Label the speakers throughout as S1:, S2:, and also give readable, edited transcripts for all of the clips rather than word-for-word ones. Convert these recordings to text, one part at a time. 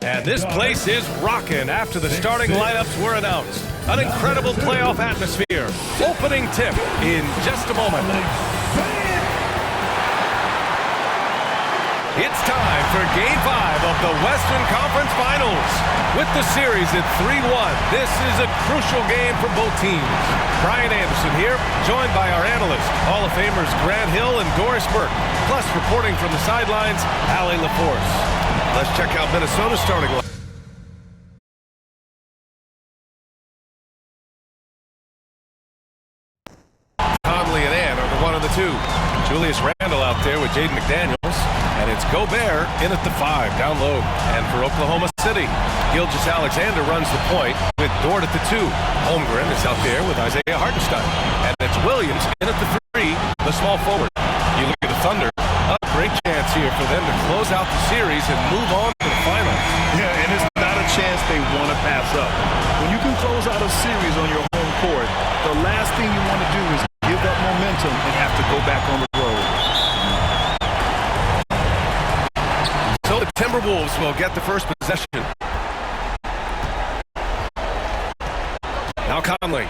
S1: And this place is rocking after the starting lineups were announced. An incredible playoff atmosphere. Opening tip in just a moment. It's time for Game 5 of the Western Conference Finals. With the series at 3-1, this is a crucial game for both teams. Brian Anderson here, joined by our analysts, Hall of Famers Grant Hill and Doris Burke, plus reporting from the sidelines, Allie LaForce. Let's check out Minnesota's starting line. Conley and Ann are the 1 and the 2. Julius Randle out there with Jaden McDaniels. And it's Gobert in at the 5, down low. And for Oklahoma City, Gilgeous-Alexander runs the point with Dort at the 2. Holmgren is out there with Isaiah Hartenstein. And it's Williams in at the 3, the small forward. You look at the Thunder, a great chance here for them to close out the series and move on to the finals.
S2: Yeah, and it's not a chance they want to pass up. When you can close out a series on your home court, the last thing you want to do is give up momentum and have to go back on the road.
S1: So the Timberwolves will get the first possession. Now Conley.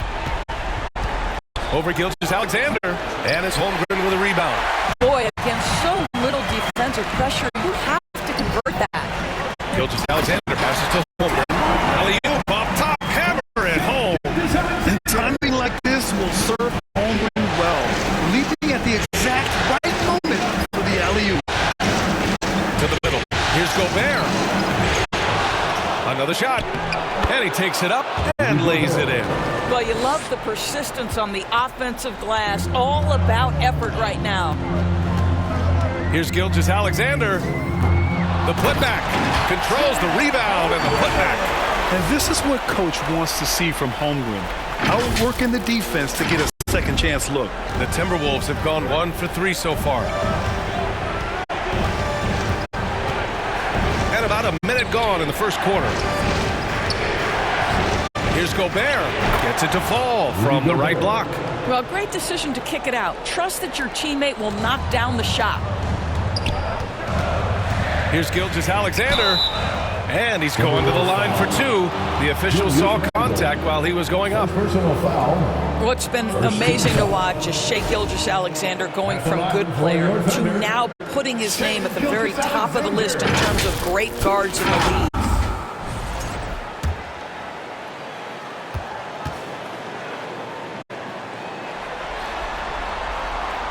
S1: Over Gilgeous-Alexander. And it's Holmgren with a rebound.
S3: Boy, against so little defensive pressure, you have to convert that.
S1: Gilgeous-Alexander passes to Holmgren. Alley-oop off top, hammer it home.
S2: And timing like this will serve Holmgren well, leaping at the exact right moment for the alley-oop.
S1: To the middle. Here's Gobert. Another shot. And he takes it up and lays it in.
S3: Well, you love the persistence on the offensive glass. All about effort right now.
S1: Here's Gilgeous-Alexander. The putback. Controls the rebound and the putback.
S2: And this is what Coach wants to see from Holmgren. Outworking the defense to get a second chance look.
S1: The Timberwolves have gone 1 for 3 so far. And about a minute gone in the first quarter. Here's Gobert. Gets it to fall from the right block.
S3: Well, great decision to kick it out. Trust that your teammate will knock down the shot.
S1: Here's Gilgeous-Alexander. And he's going to the line for 2. The official saw contact while he was going up.
S3: What's been amazing to watch is Shai Gilgeous-Alexander going from good player to now putting his name at the very top of the list in terms of great guards in the league.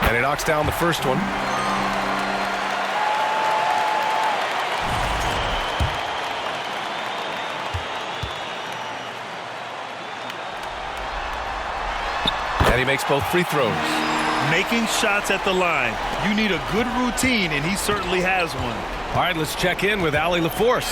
S1: And he knocks down the first one. And he makes both free throws.
S2: Making shots at the line. You need a good routine, and he certainly has one.
S1: All right, let's check in with Allie LaForce.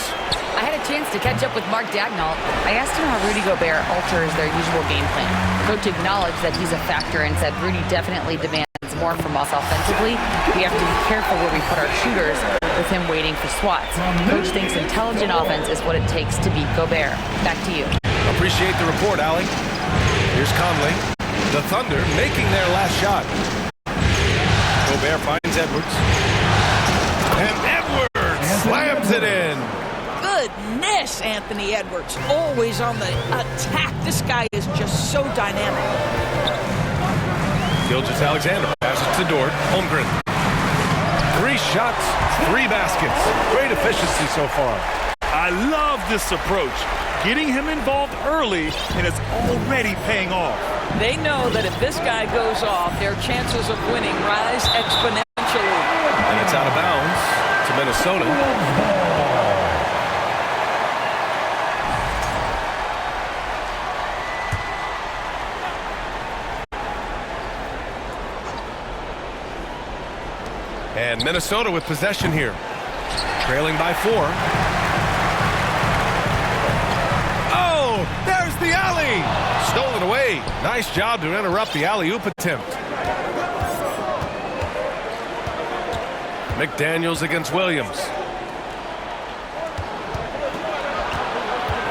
S4: I had a chance to catch up with Mark Dagnall. I asked him how Rudy Gobert alters their usual game plan. Coach acknowledged that he's a factor and said Rudy definitely demands more from us offensively. We have to be careful where we put our shooters with him waiting for swats. Coach thinks intelligent offense is what it takes to beat Gobert. Back to you.
S1: Appreciate the report, Allie. Here's Conley. The Thunder making their last shot. Gobert finds Edwards. And Edwards slams it in.
S3: Goodness, Anthony Edwards, always on the attack. This guy is just so dynamic.
S1: Gilgeous-Alexander passes to Dort. Holmgren. 3 shots, 3 baskets. Great efficiency so far.
S2: I love this approach. Getting him involved early, and it's already paying off.
S3: They know that if this guy goes off, their chances of winning rise exponentially.
S1: And it's out of bounds to Minnesota. And Minnesota with possession here. Trailing by 4. Oh, there's the alley. Stolen away. Nice job to interrupt the alley-oop attempt. McDaniels against Williams.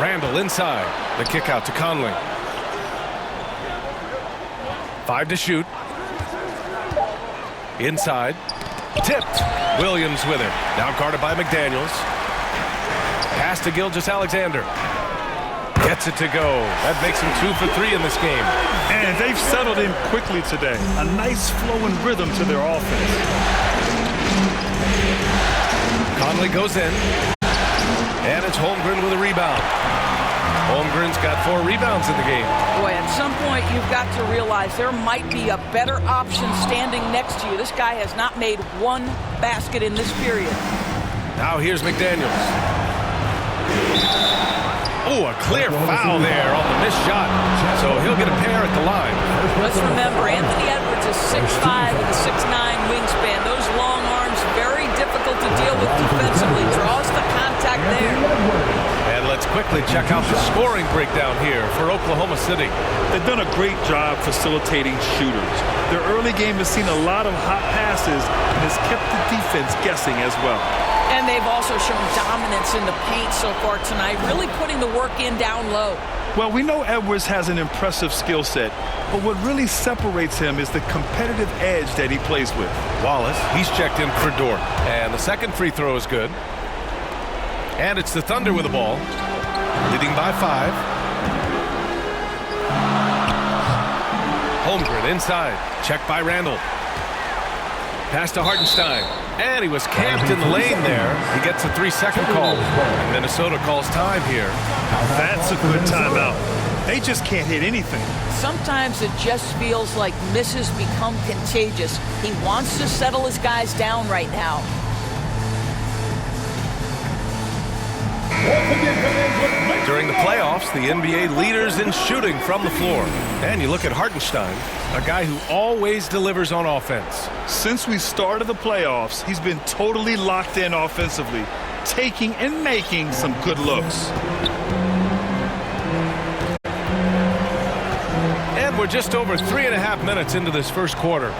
S1: Randle inside. The kick out to Conley. 5 to shoot. Inside. Tipped. Williams with it. Now guarded by McDaniels. Pass to Gilgeous-Alexander. Gets it to go. That makes him 2 for 3 in this game.
S2: And they've settled in quickly today. A nice flow and rhythm to their offense.
S1: Conley goes in. And it's Holmgren with a rebound. Holmgren's got 4 rebounds in the game.
S3: Boy, at some point you've got to realize there might be a better option standing next to you. This guy has not made one basket in this period.
S1: Now here's McDaniels. Oh, a clear foul there on the missed shot. So he'll get a pair at the line.
S3: Let's remember, Anthony Edwards is 6'5" with a 6'9" wingspan. Those long arms, very difficult to deal with defensively. Draws the contact there.
S1: And let's quickly check out the scoring breakdown here for Oklahoma City.
S2: They've done a great job facilitating shooters. Their early game has seen a lot of hot passes and has kept the defense guessing as well.
S3: And they've also shown dominance in the paint so far tonight, really putting the work in down low.
S2: Well, we know Edwards has an impressive skill set, but what really separates him is the competitive edge that he plays with.
S1: Wallace, he's checked in for Dort. And the second free throw is good. And it's the Thunder with the ball, leading by 5. Holmgren inside, checked by Randall. Pass to Hartenstein. And he was camped in the lane there. He gets a 3-second call. And Minnesota calls time here.
S2: That's a good timeout. They just can't hit anything.
S3: Sometimes it just feels like misses become contagious. He wants to settle his guys down right now.
S1: During the playoffs, the NBA leaders in shooting from the floor. And you look at Hartenstein, a guy who always delivers on offense.
S2: Since we started the playoffs, he's been totally locked in offensively, taking and making some good looks.
S1: And we're just over 3.5 minutes into this first quarter.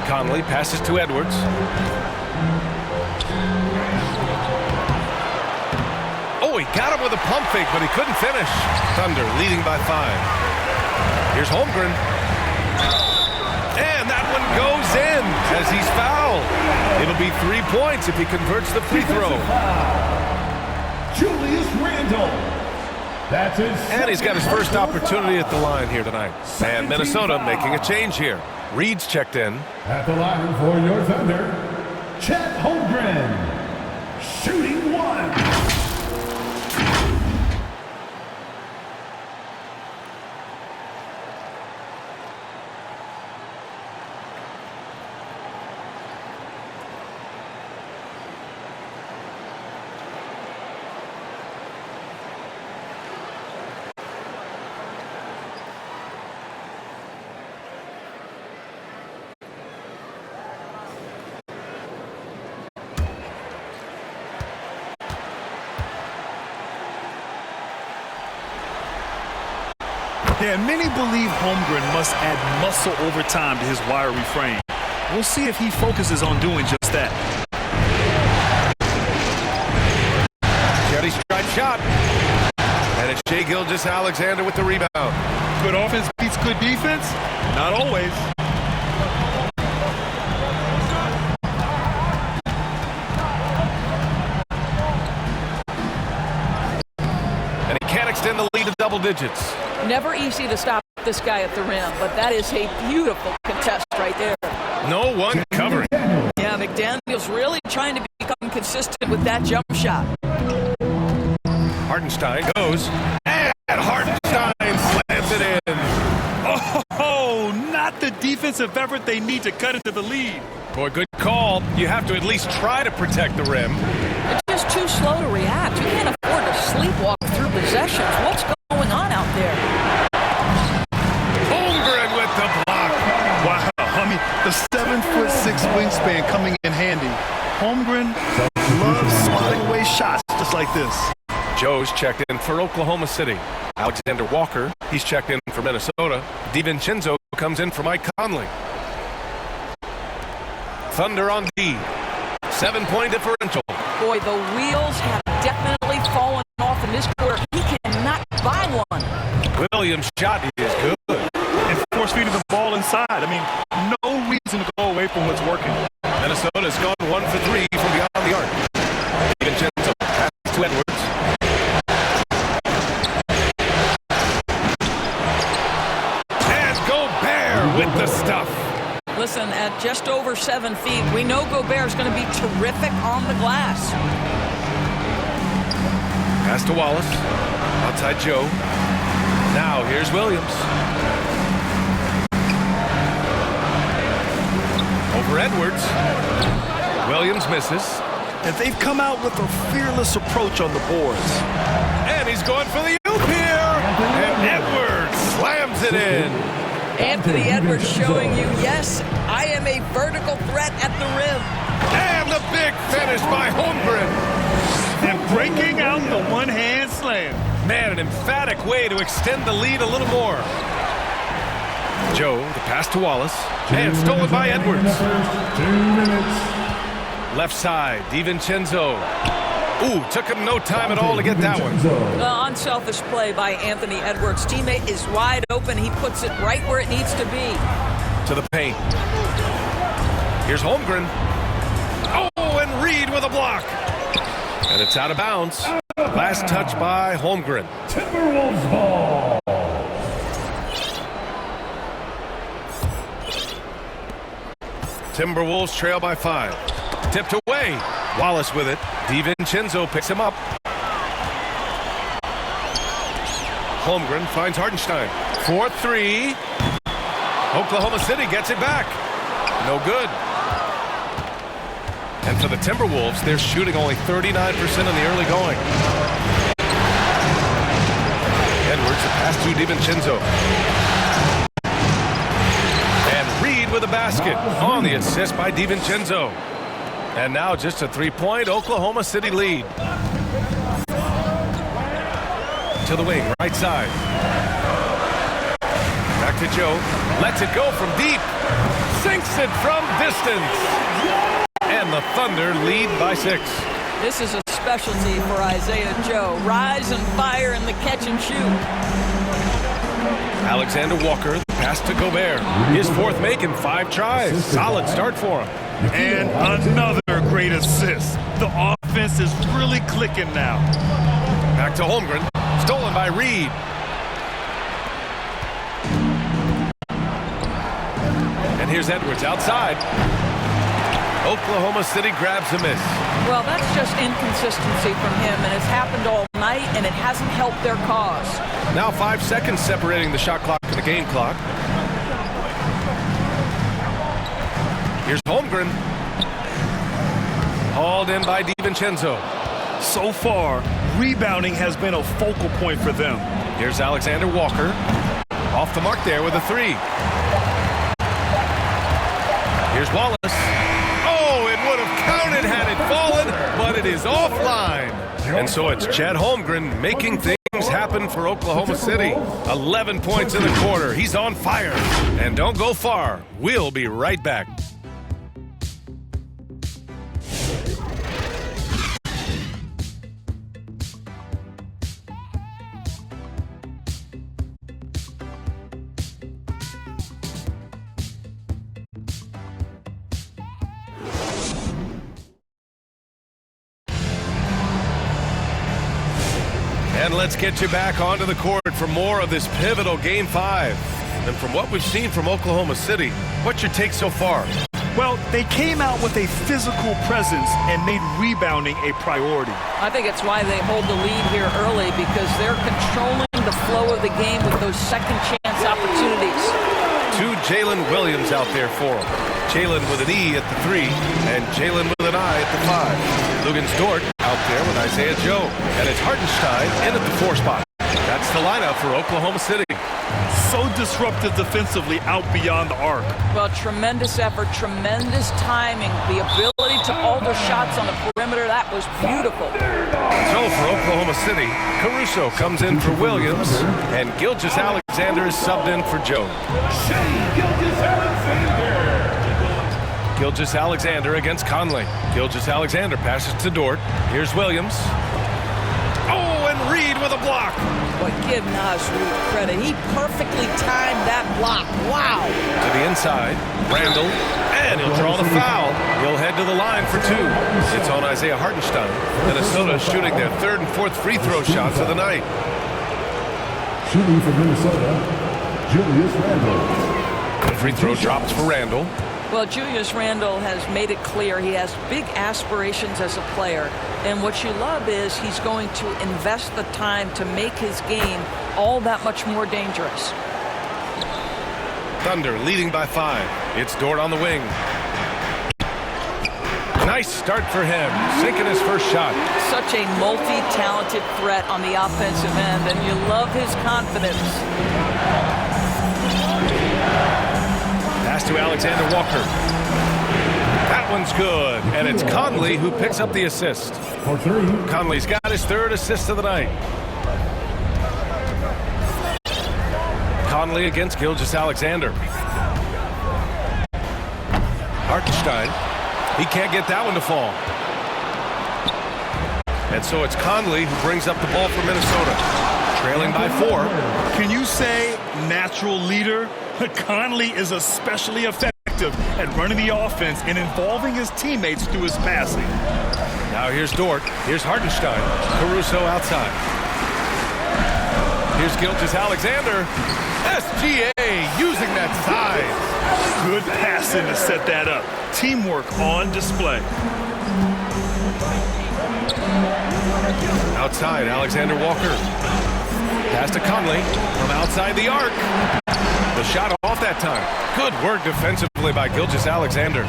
S1: Conley passes to Edwards. Oh, he got him with a pump fake, but he couldn't finish. Thunder leading by 5. Here's Holmgren. And that one goes in as he's fouled. It'll be 3 points if he converts the free throw.
S5: Julius Randle. That's his.
S1: And he's got his first opportunity at the line here tonight. And Minnesota making a change here. Reed's checked in.
S5: At the line for your Thunder, Chet Holmgren. Shooting 1.
S2: Yeah, many believe Holmgren must add muscle over time to his wiry frame. We'll see if he focuses on doing just that.
S1: Jetty strike shot. And it's Shai Gilgeous-Alexander with the rebound.
S2: Good offense beats good defense? Not always.
S1: And he can't extend the lead to double digits.
S3: Never easy to stop this guy at the rim, but that is a beautiful contest right there.
S1: No one covering.
S3: Yeah, McDaniels really trying to become consistent with that jump shot.
S1: Hartenstein goes, and Hartenstein slams it in.
S2: Oh, not the defensive effort they need to cut into the lead.
S1: Boy, good call. You have to at least try to protect the rim.
S3: It's just too slow to react. You can't afford to sleepwalk through possessions. What's going on out there?
S1: Holmgren with the block.
S2: Wow, I mean, the 7'6" wingspan coming in handy. Holmgren loves swatting away shots just like this.
S1: Joe's checked in for Oklahoma City. Alexander Walker, he's checked in for Minnesota. DiVincenzo comes in for Mike Conley. Thunder on D. 7-point differential.
S3: Boy, the wheels have definitely fallen off in this quarter. He cannot buy one.
S1: Williams' shot is good.
S2: And force feeding the ball inside. I mean, no reason to go away from what's working.
S1: Minnesota's gone 1 for 3 from beyond the arc.
S3: again at just over 7 feet. We know Gobert is going to be terrific on the glass.
S1: Pass to Wallace. Outside Joe. Now here's Williams. Over Edwards. Williams misses.
S2: And they've come out with a fearless approach on the boards.
S1: And he's going for the oop here. And Edwards slams it in.
S3: Anthony Edwards showing you, yes, I am a vertical threat at the rim.
S1: And the big finish by Holmgren.
S2: And breaking out the one-hand slam.
S1: Man, an emphatic way to extend the lead a little more. Joe, the pass to Wallace. And stolen by Edwards.
S5: 2 minutes.
S1: Left side, DiVincenzo. Ooh, took him no time at all to get that one.
S3: Unselfish play by Anthony Edwards. Teammate is wide open. He puts it right where it needs to be.
S1: To the paint. Here's Holmgren. Oh, and Reed with a block. And it's out of bounds. Last touch by Holmgren.
S5: Timberwolves ball.
S1: Timberwolves trail by 5. Tipped away. Wallace with it. DiVincenzo picks him up. Holmgren finds Hartenstein. 4-3. Oklahoma City gets it back. No good. And for the Timberwolves, they're shooting only 39% in the early going. Edwards, a pass to DiVincenzo. And Reed with a basket on the assist by DiVincenzo. And now just a 3-point Oklahoma City lead. To the wing, right side. Back to Joe. Lets it go from deep. Sinks it from distance. And the Thunder lead by 6.
S3: This is a specialty for Isaiah Joe. Rise and fire in the catch and shoot.
S1: Alexander Walker, the pass to Gobert. His 4th make in 5 tries. Solid start for him.
S2: And another great assist. The offense is really clicking now.
S1: Back to Holmgren. Stolen by Reed. And here's Edwards outside. Oklahoma City grabs a miss.
S3: Well, that's just inconsistency from him, and it's happened all night, and it hasn't helped their cause.
S1: Now 5 seconds separating the shot clock and the game clock. Here's Holmgren. Hauled in by DiVincenzo.
S2: So far, rebounding has been a focal point for them.
S1: Here's Alexander Walker. Off the mark there with a 3. Here's Wallace. Oh, it would have counted had it fallen, but it is offline. And so it's Chad Holmgren making things happen for Oklahoma City. 11 points in the quarter. He's on fire. And don't go far. We'll be right back. And let's get you back onto the court for more of this pivotal Game 5. And from what we've seen from Oklahoma City, what's your take so far?
S2: Well, they came out with a physical presence and made rebounding a priority.
S3: I think it's why they hold the lead here early, because they're controlling the flow of the game with those second chance opportunities.
S1: 2 Jalen Williams out there for them. Jalen with an E at the 3 and Jalen with an I at the 5. Lugens Dort out there with Isaiah Joe. And it's Hartenstein in at the 4 spot. That's the lineup for Oklahoma City.
S2: So disruptive defensively out beyond the arc.
S3: Well, tremendous effort, tremendous timing, the ability to alter shots on the perimeter. That was beautiful.
S1: So for Oklahoma City, Caruso comes in for Williams, and Gilgeous-Alexander is subbed in for Joe. Gilgeous-Alexander against Conley. Gilgeous-Alexander passes to Dort. Here's Williams. Oh, and Reed with a block.
S3: But give Naz Reid credit. He perfectly timed that block. Wow.
S1: To the inside, Randall, and he'll draw the foul. He'll head to the line for 2. It's on Isaiah Hartenstein. Minnesota shooting their 3rd and 4th free throw shots of the night.
S5: Shooting for Minnesota, Julius Randle.
S1: The free throw drops for Randall.
S3: Well, Julius Randle has made it clear he has big aspirations as a player. And what you love is he's going to invest the time to make his game all that much more dangerous.
S1: Thunder leading by 5. It's Dort on the wing. Nice start for him, sinking his first shot.
S3: Such a multi-talented threat on the offensive end, and you love his confidence.
S1: Pass to Alexander Walker. That one's good, and it's Conley who picks up the assist.
S5: For 3.
S1: Conley's got his 3rd assist of the night. Conley against Gilgeous-Alexander. Hartenstein. He can't get that one to fall. And so it's Conley who brings up the ball for Minnesota. Trailing by 4.
S2: Can you say natural leader? Conley is especially effective at running the offense and involving his teammates through his passing.
S1: Now here's Dort. Here's Hartenstein. Caruso outside. Here's Gilgeous-Alexander. SGA using that size.
S2: Good passing to set that up. Teamwork on display.
S1: Outside, Alexander Walker. Pass to Conley from outside the arc. The shot off that time. Good work defensively by Gilgeous-Alexander.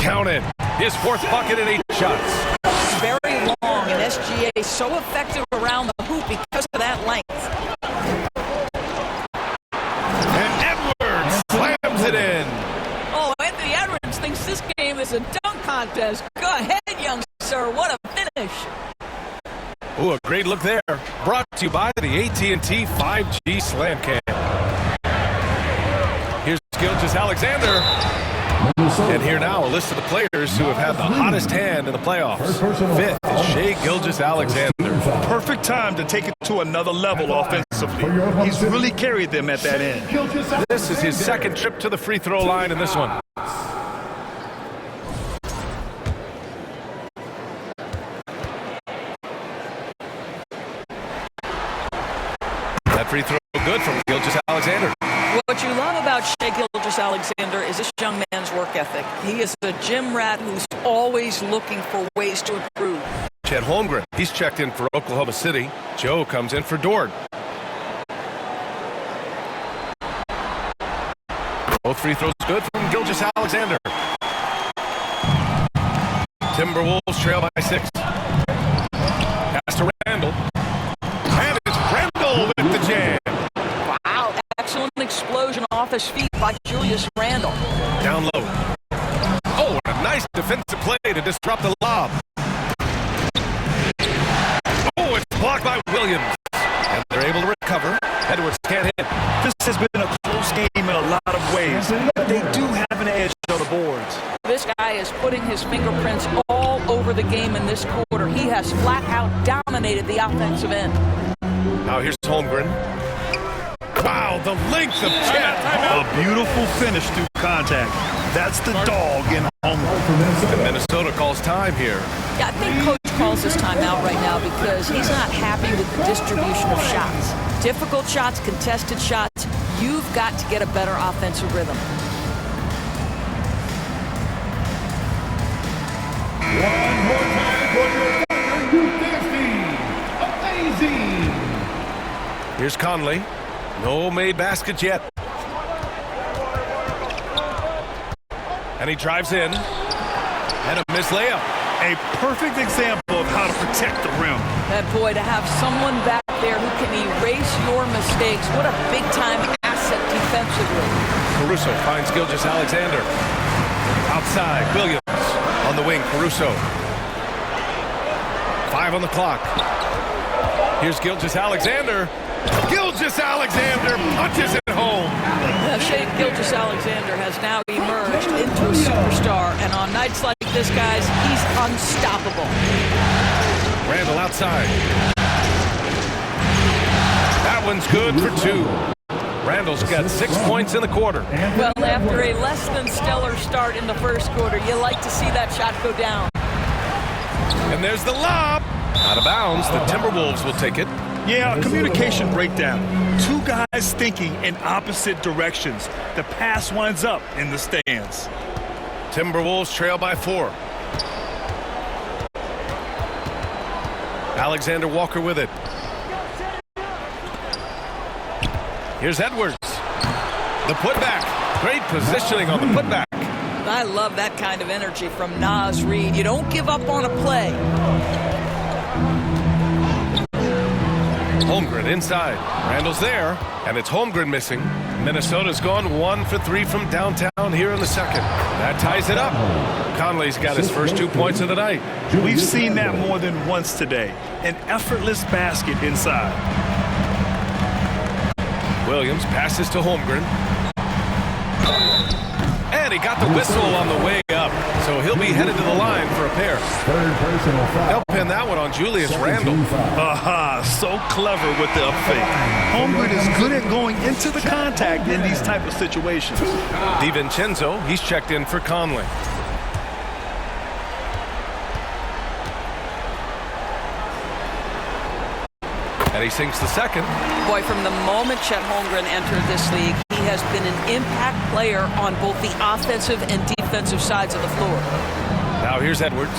S1: Counted. His 4th bucket in 8 shots.
S3: Very long, and SGA is so effective around the hoop because of that length.
S1: And Edwards slams it in.
S3: Oh, Anthony Edwards thinks this game is a dunk contest. Go ahead, young sir. What a finish.
S1: Ooh, a great look there. Brought to you by the AT&T 5G Slam Cam. Here's Gilgeous-Alexander. And here now a list of the players who have had the hottest hand in the playoffs. 5th is Shai Gilgeous-Alexander.
S2: Perfect time to take it to another level offensively. He's really carried them at that end.
S1: This is his 2nd trip to the free throw line in this one. That free throw good from Gilgeous-Alexander.
S3: What you love about Shai Gilgeous-Alexander is this young man's work ethic. He is a gym rat who's always looking for ways to improve.
S1: Chet Holmgren, he's checked in for Oklahoma City. Joe comes in for Dort. Both free throws good from Gilgeous-Alexander. Timberwolves trail by 6. Pass to Randle. And it's Randle with the jam.
S3: Wow, excellent explosion off his feet by Julius Randle.
S1: Down low. Oh, and a nice defensive play to disrupt the lob. Oh, it's blocked by Williams. And they're able to recover. Edwards can't hit.
S2: This has been a close game in a lot of ways, but they do have an edge on the boards.
S3: This guy is putting his fingerprints all over the game in this quarter. He has flat out dominated the offensive end.
S1: Now here's Holmgren. Wow, the length of Chet.
S2: A beautiful finish through contact. That's the dog in Holmgren.
S1: And Minnesota calls time here.
S3: Yeah, I think Coach calls this timeout right now because he's not happy with the distribution of shots. Difficult shots, contested shots. You've got to get a better offensive rhythm.
S5: One more time for your amazing.
S1: Here's Conley. No made baskets yet. And he drives in. And a missed layup.
S2: A perfect example of how to protect the rim.
S3: That boy, to have someone back there who can erase your mistakes. What a big-time asset defensively.
S1: Caruso finds Gilgeous-Alexander. Outside, Williams. On the wing, Caruso. 5 on the clock. Here's Gilgeous-Alexander. Gilgeous-Alexander punches it home.
S3: Shai Gilgeous-Alexander has now emerged into a superstar, and on nights like this, guys, he's unstoppable.
S1: Randle outside. That one's good for 2. Randle's got 6 points in the quarter.
S3: Well, after a less than stellar start in the first quarter, you like to see that shot go down.
S1: And there's the lob. Out of bounds, the Timberwolves will take it.
S2: Yeah, a communication breakdown. Two guys thinking in opposite directions. The pass winds up in the stands.
S1: Timberwolves trail by 4. Alexander Walker with it. Here's Edwards. The putback. Great positioning on the putback.
S3: I love that kind of energy from Naz Reid. You don't give up on a play.
S1: Holmgren inside. Randall's there, and it's Holmgren missing. Minnesota's gone 1 for 3 from downtown here in the second. That ties it up. Conley's got his first 2 points of the night.
S2: We've seen that more than once today. An effortless basket inside.
S1: Williams passes to Holmgren. And he got the whistle on the way up, so he'll be headed to the line for a pair.
S5: Third personal foul.
S1: They'll pin that one on Julius Randle.
S2: Aha, so clever with the up fake. Holmgren is good at going into the contact in these type of situations.
S1: DiVincenzo, he's checked in for Conley. And he sinks the second.
S3: Boy, from the moment Chet Holmgren entered this league, he has been an impact player on both the offensive and defensive sides of the floor.
S1: Now here's Edwards.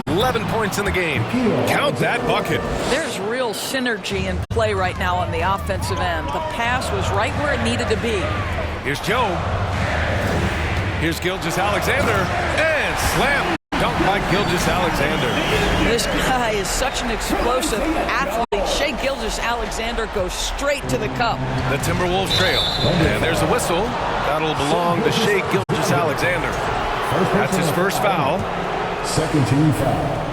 S1: 11 points in the game. Count that bucket.
S3: There's real synergy in play right now on the offensive end. The pass was right where it needed to be.
S1: Here's Joe. Here's Gilgeous-Alexander. And slam. Dunk by Gilgeous-Alexander.
S3: This guy is such an explosive athlete. Shai Gilgeous-Alexander goes straight to the cup.
S1: The Timberwolves trail. And there's a whistle. That'll belong to Shai Gilgeous-Alexander. That's his first foul.
S5: Second team foul.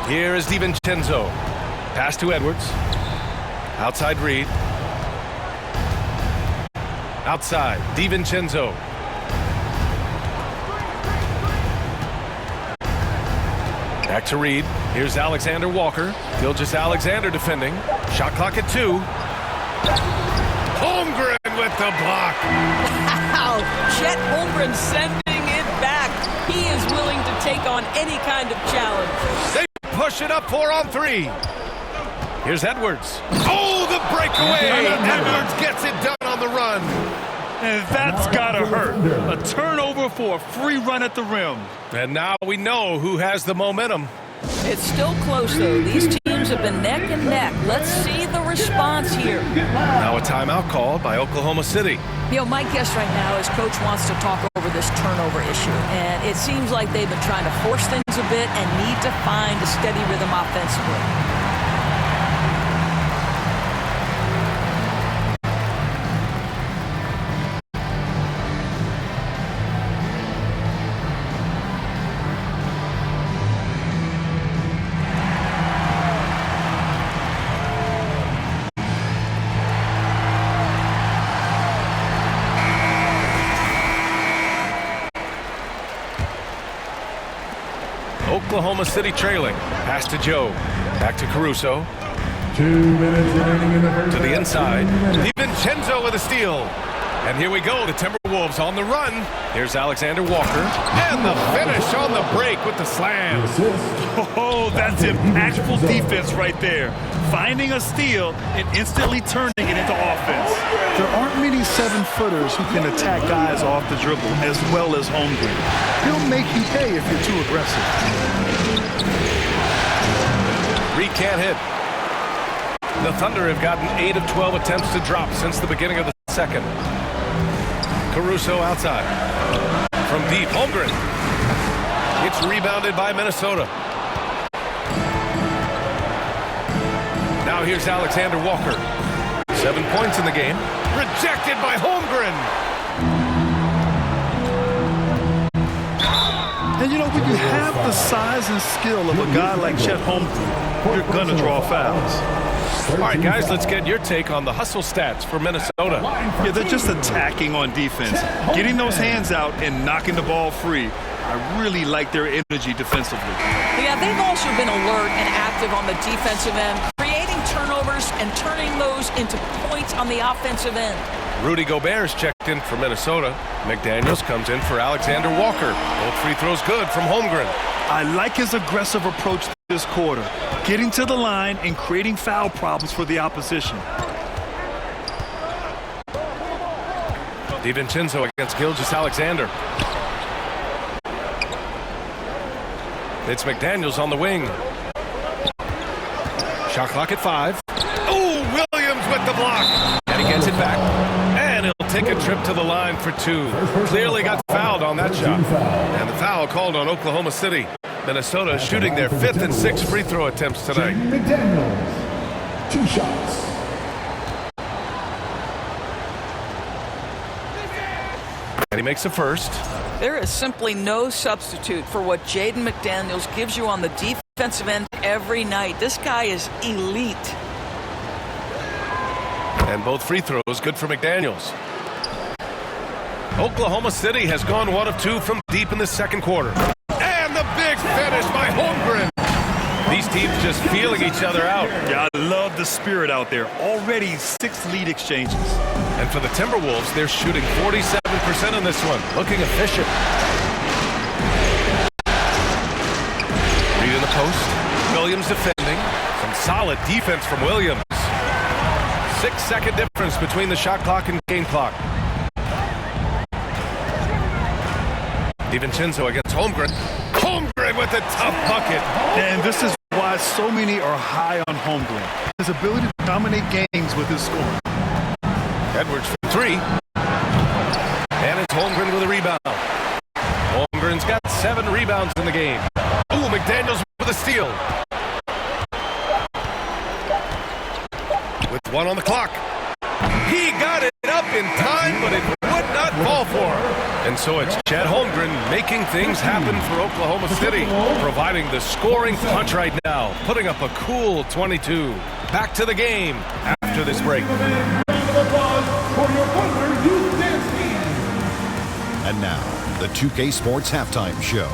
S1: Here is DiVincenzo. Pass to Edwards. Outside Reed. Outside. DiVincenzo. Back to Reed. Here's Alexander Walker. Gilgeous-Alexander defending. Shot clock at 2. Holmgren with the block.
S3: Wow! Chet Holmgren sending it back. He is willing to take on any kind of challenge.
S1: They push it up 4 on 3. Here's Edwards. Oh, the breakaway. Edwards gets it done on the run.
S2: And that's gotta hurt. A turnover for a free run at the rim.
S1: And now we know who has the momentum.
S3: It's still close, though. These teams have been neck and neck. Let's see the response here.
S1: Now a timeout called by Oklahoma City.
S3: You know, my guess right now is Coach wants to talk over this turnover issue. And it seems like they've been trying to force things a bit and need to find a steady rhythm offensively.
S1: Oklahoma City trailing. Pass to Joe. Back to Caruso.
S5: 2 minutes remaining in the first.
S1: To the inside. DiVincenzo with a steal. And here we go. The Timberwolves on the run. Here's Alexander Walker. And the finish on the break with the slam.
S2: Oh, that's impactful defense right there. Finding a steal and instantly turning it into offense. There aren't many 7-footers who can attack guys off the dribble as well as Holmgren. He'll make you pay if you're too aggressive.
S1: Reed can't hit. The Thunder have gotten 8 of 12 attempts to drop since the beginning of the second. Caruso outside. From deep, Holmgren. It's rebounded by Minnesota. Now here's Alexander Walker. 7 points in the game. Rejected by Holmgren.
S2: And you know, when you have the size and skill of a guy like Chet Holmgren, you're going to draw fouls.
S1: All right, guys, let's get your take on the hustle stats for Minnesota.
S2: Yeah, they're just attacking on defense. Getting those hands out and knocking the ball free. I really like their energy defensively.
S3: Yeah, they've also been alert and active on the defensive end, creating turnovers and turning those into points on the offensive end.
S1: Rudy Gobert is checked in for Minnesota. McDaniels comes in for Alexander Walker. Both free throws good from Holmgren.
S2: I like his aggressive approach this quarter, getting to the line and creating foul problems for the opposition.
S1: DiVincenzo against Gilgeous-Alexander. It's McDaniels on the wing. Shot clock at 5. Oh, Williams with the block. And he gets it back. And he'll take a trip to the line for 2. Clearly got fouled on that shot. And the foul called on Oklahoma City. Minnesota shooting their 5th and 6th free throw attempts tonight.
S5: McDaniels, 2 shots.
S1: And he makes the first.
S3: There is simply no substitute for what Jaden McDaniels gives you on the defensive end every night. This guy is elite.
S1: And both free throws good for McDaniels. Oklahoma City has gone 1 of 2 from deep in the second quarter. And the big finish by Holmgren. These teams just feeling each other out.
S2: Yeah, I love the spirit out there. Already 6 lead exchanges.
S1: And for the Timberwolves, they're shooting 47% in this one. Looking efficient. Reed in the post. Williams defending. Some solid defense from Williams. 6-second difference between the shot clock and game clock. DiVincenzo against Holmgren. Holmgren with a tough bucket.
S2: And this is why so many are high on Holmgren. His ability to dominate games with his scoring.
S1: Edwards for 3. And it's Holmgren with a rebound. Holmgren's got 7 rebounds in the game. Ooh, McDaniels with a steal. With 1 on the clock. He got it up in time, but it would not fall for him. And so it's Chet Holmgren making things happen for Oklahoma City, providing the scoring punch right now, putting up a cool 22. Back to the game after this break.
S6: And now, the 2K Sports Halftime Show.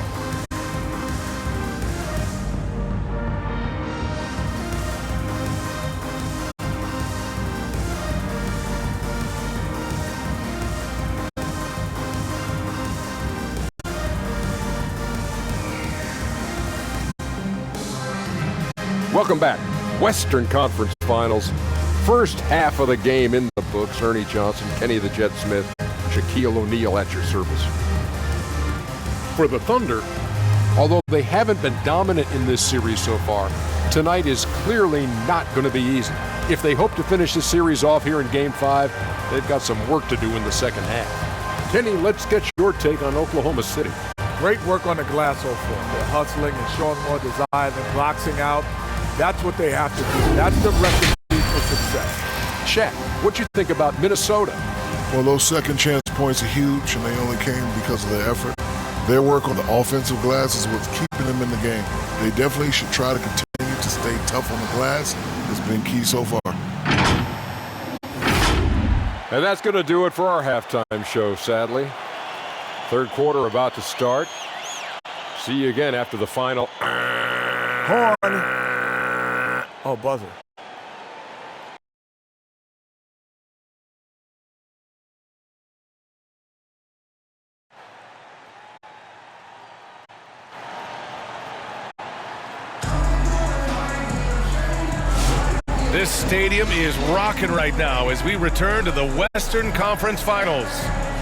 S7: Welcome back. Western Conference Finals. First half of the game in the books. Ernie Johnson, Kenny the Jet Smith, Shaquille O'Neal at your service. For the Thunder, although they haven't been dominant in this series so far, tonight is clearly not going to be easy. If they hope to finish the series off here in Game 5, they've got some work to do in the second half. Kenny, let's get your take on Oklahoma City.
S8: Great work on the glass so far. They're hustling and showing more desire and boxing out. That's what they have to do. That's the recipe for success.
S7: Shaq, what you think about Minnesota?
S9: Well, those second chance points are huge, and they only came because of their effort. Their work on the offensive glass is what's keeping them in the game. They definitely should try to continue to stay tough on the glass. It's been key so far.
S7: And that's going to do it for our halftime show, sadly. Third quarter about to start. See you again after the final.
S8: Horn. Oh, buzzer.
S1: This stadium is rocking right now as we return to the Western Conference Finals.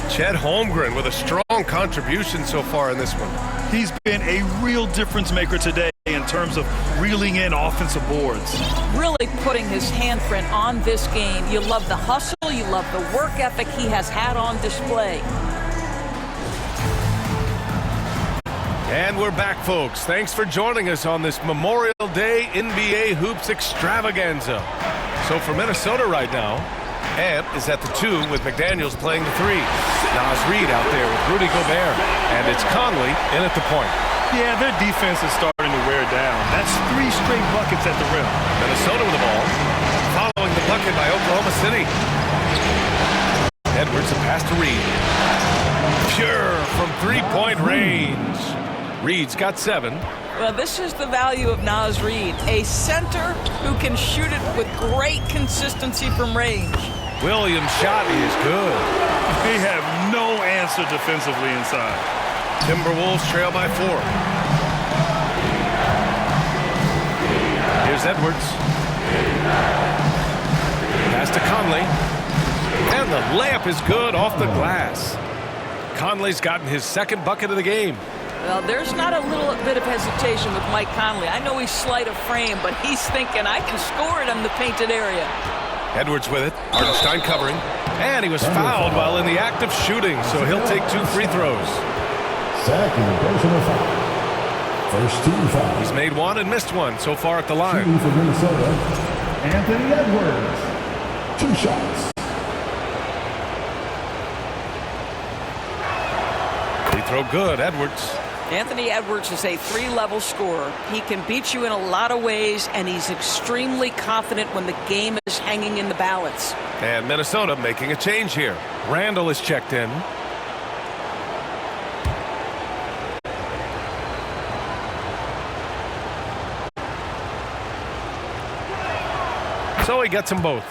S1: Chet Holmgren with a strong contribution so far in this one.
S2: He's been a real difference maker today in terms of reeling in offensive boards.
S3: Really putting his handprint on this game. You love the hustle, you love the work ethic he has had on display.
S1: And we're back, folks. Thanks for joining us on this Memorial Day NBA Hoops extravaganza. So for Minnesota right now, Ant is at the 2 with McDaniels playing the 3. Naz Reid out there with Rudy Gobert. And it's Conley in at the point.
S2: Yeah, their defense is starting to wear down. That's 3 straight buckets at the rim.
S1: Minnesota with the ball. Following the bucket by Oklahoma City. Edwards, a pass to Reid. Pure from three-point range. Reid's got 7.
S3: Well, this is the value of Naz Reid, a center who can shoot it with great consistency from range.
S1: Williams' shot is good.
S2: They have no answer defensively inside.
S1: Timberwolves trail by 4. Here's Edwards. Pass to Conley. And the layup is good off the glass. Conley's gotten his second bucket of the game.
S3: Well, there's not a little bit of hesitation with Mike Conley. I know he's slight of frame, but he's thinking, I can score it in the painted area.
S1: Edwards with it. Hartenstein covering. And he was fouled while in the act of shooting, so he'll take 2 free throws.
S5: Second personal foul. First team foul.
S1: He's made 1 and missed 1 so far at the line.
S5: Shooting for Minnesota, Anthony Edwards. 2 shots.
S1: Free throw good, Edwards.
S3: Anthony Edwards is a 3-level scorer. He can beat you in a lot of ways, and he's extremely confident when the game is hanging in the balance.
S1: And Minnesota making a change here. Randall is checked in. So he gets them both.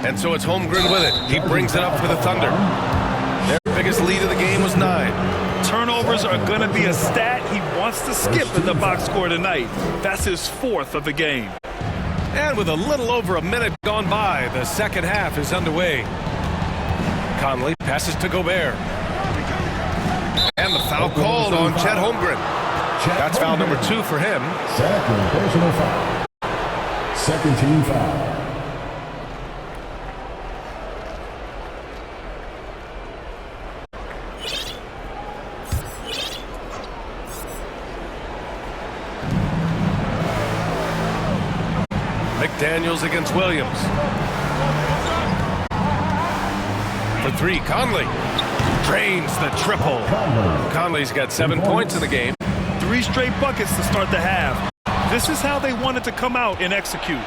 S1: And so it's Holmgren with it. He brings it up for the Thunder. Their biggest lead of the game was 9.
S2: Turnovers are going to be a stat he wants to skip in the box score tonight. That's his 4th of the game.
S1: And with a little over a minute gone by, the second half is underway. Conley passes to Gobert. And the foul called on Chet Holmgren. That's foul number 2 for him.
S5: Second personal foul. Second team foul.
S1: McDaniels against Williams. For 3, Conley drains the triple. Conley's got 7 points in the game.
S2: 3 straight buckets to start the half. This is how they wanted to come out and execute.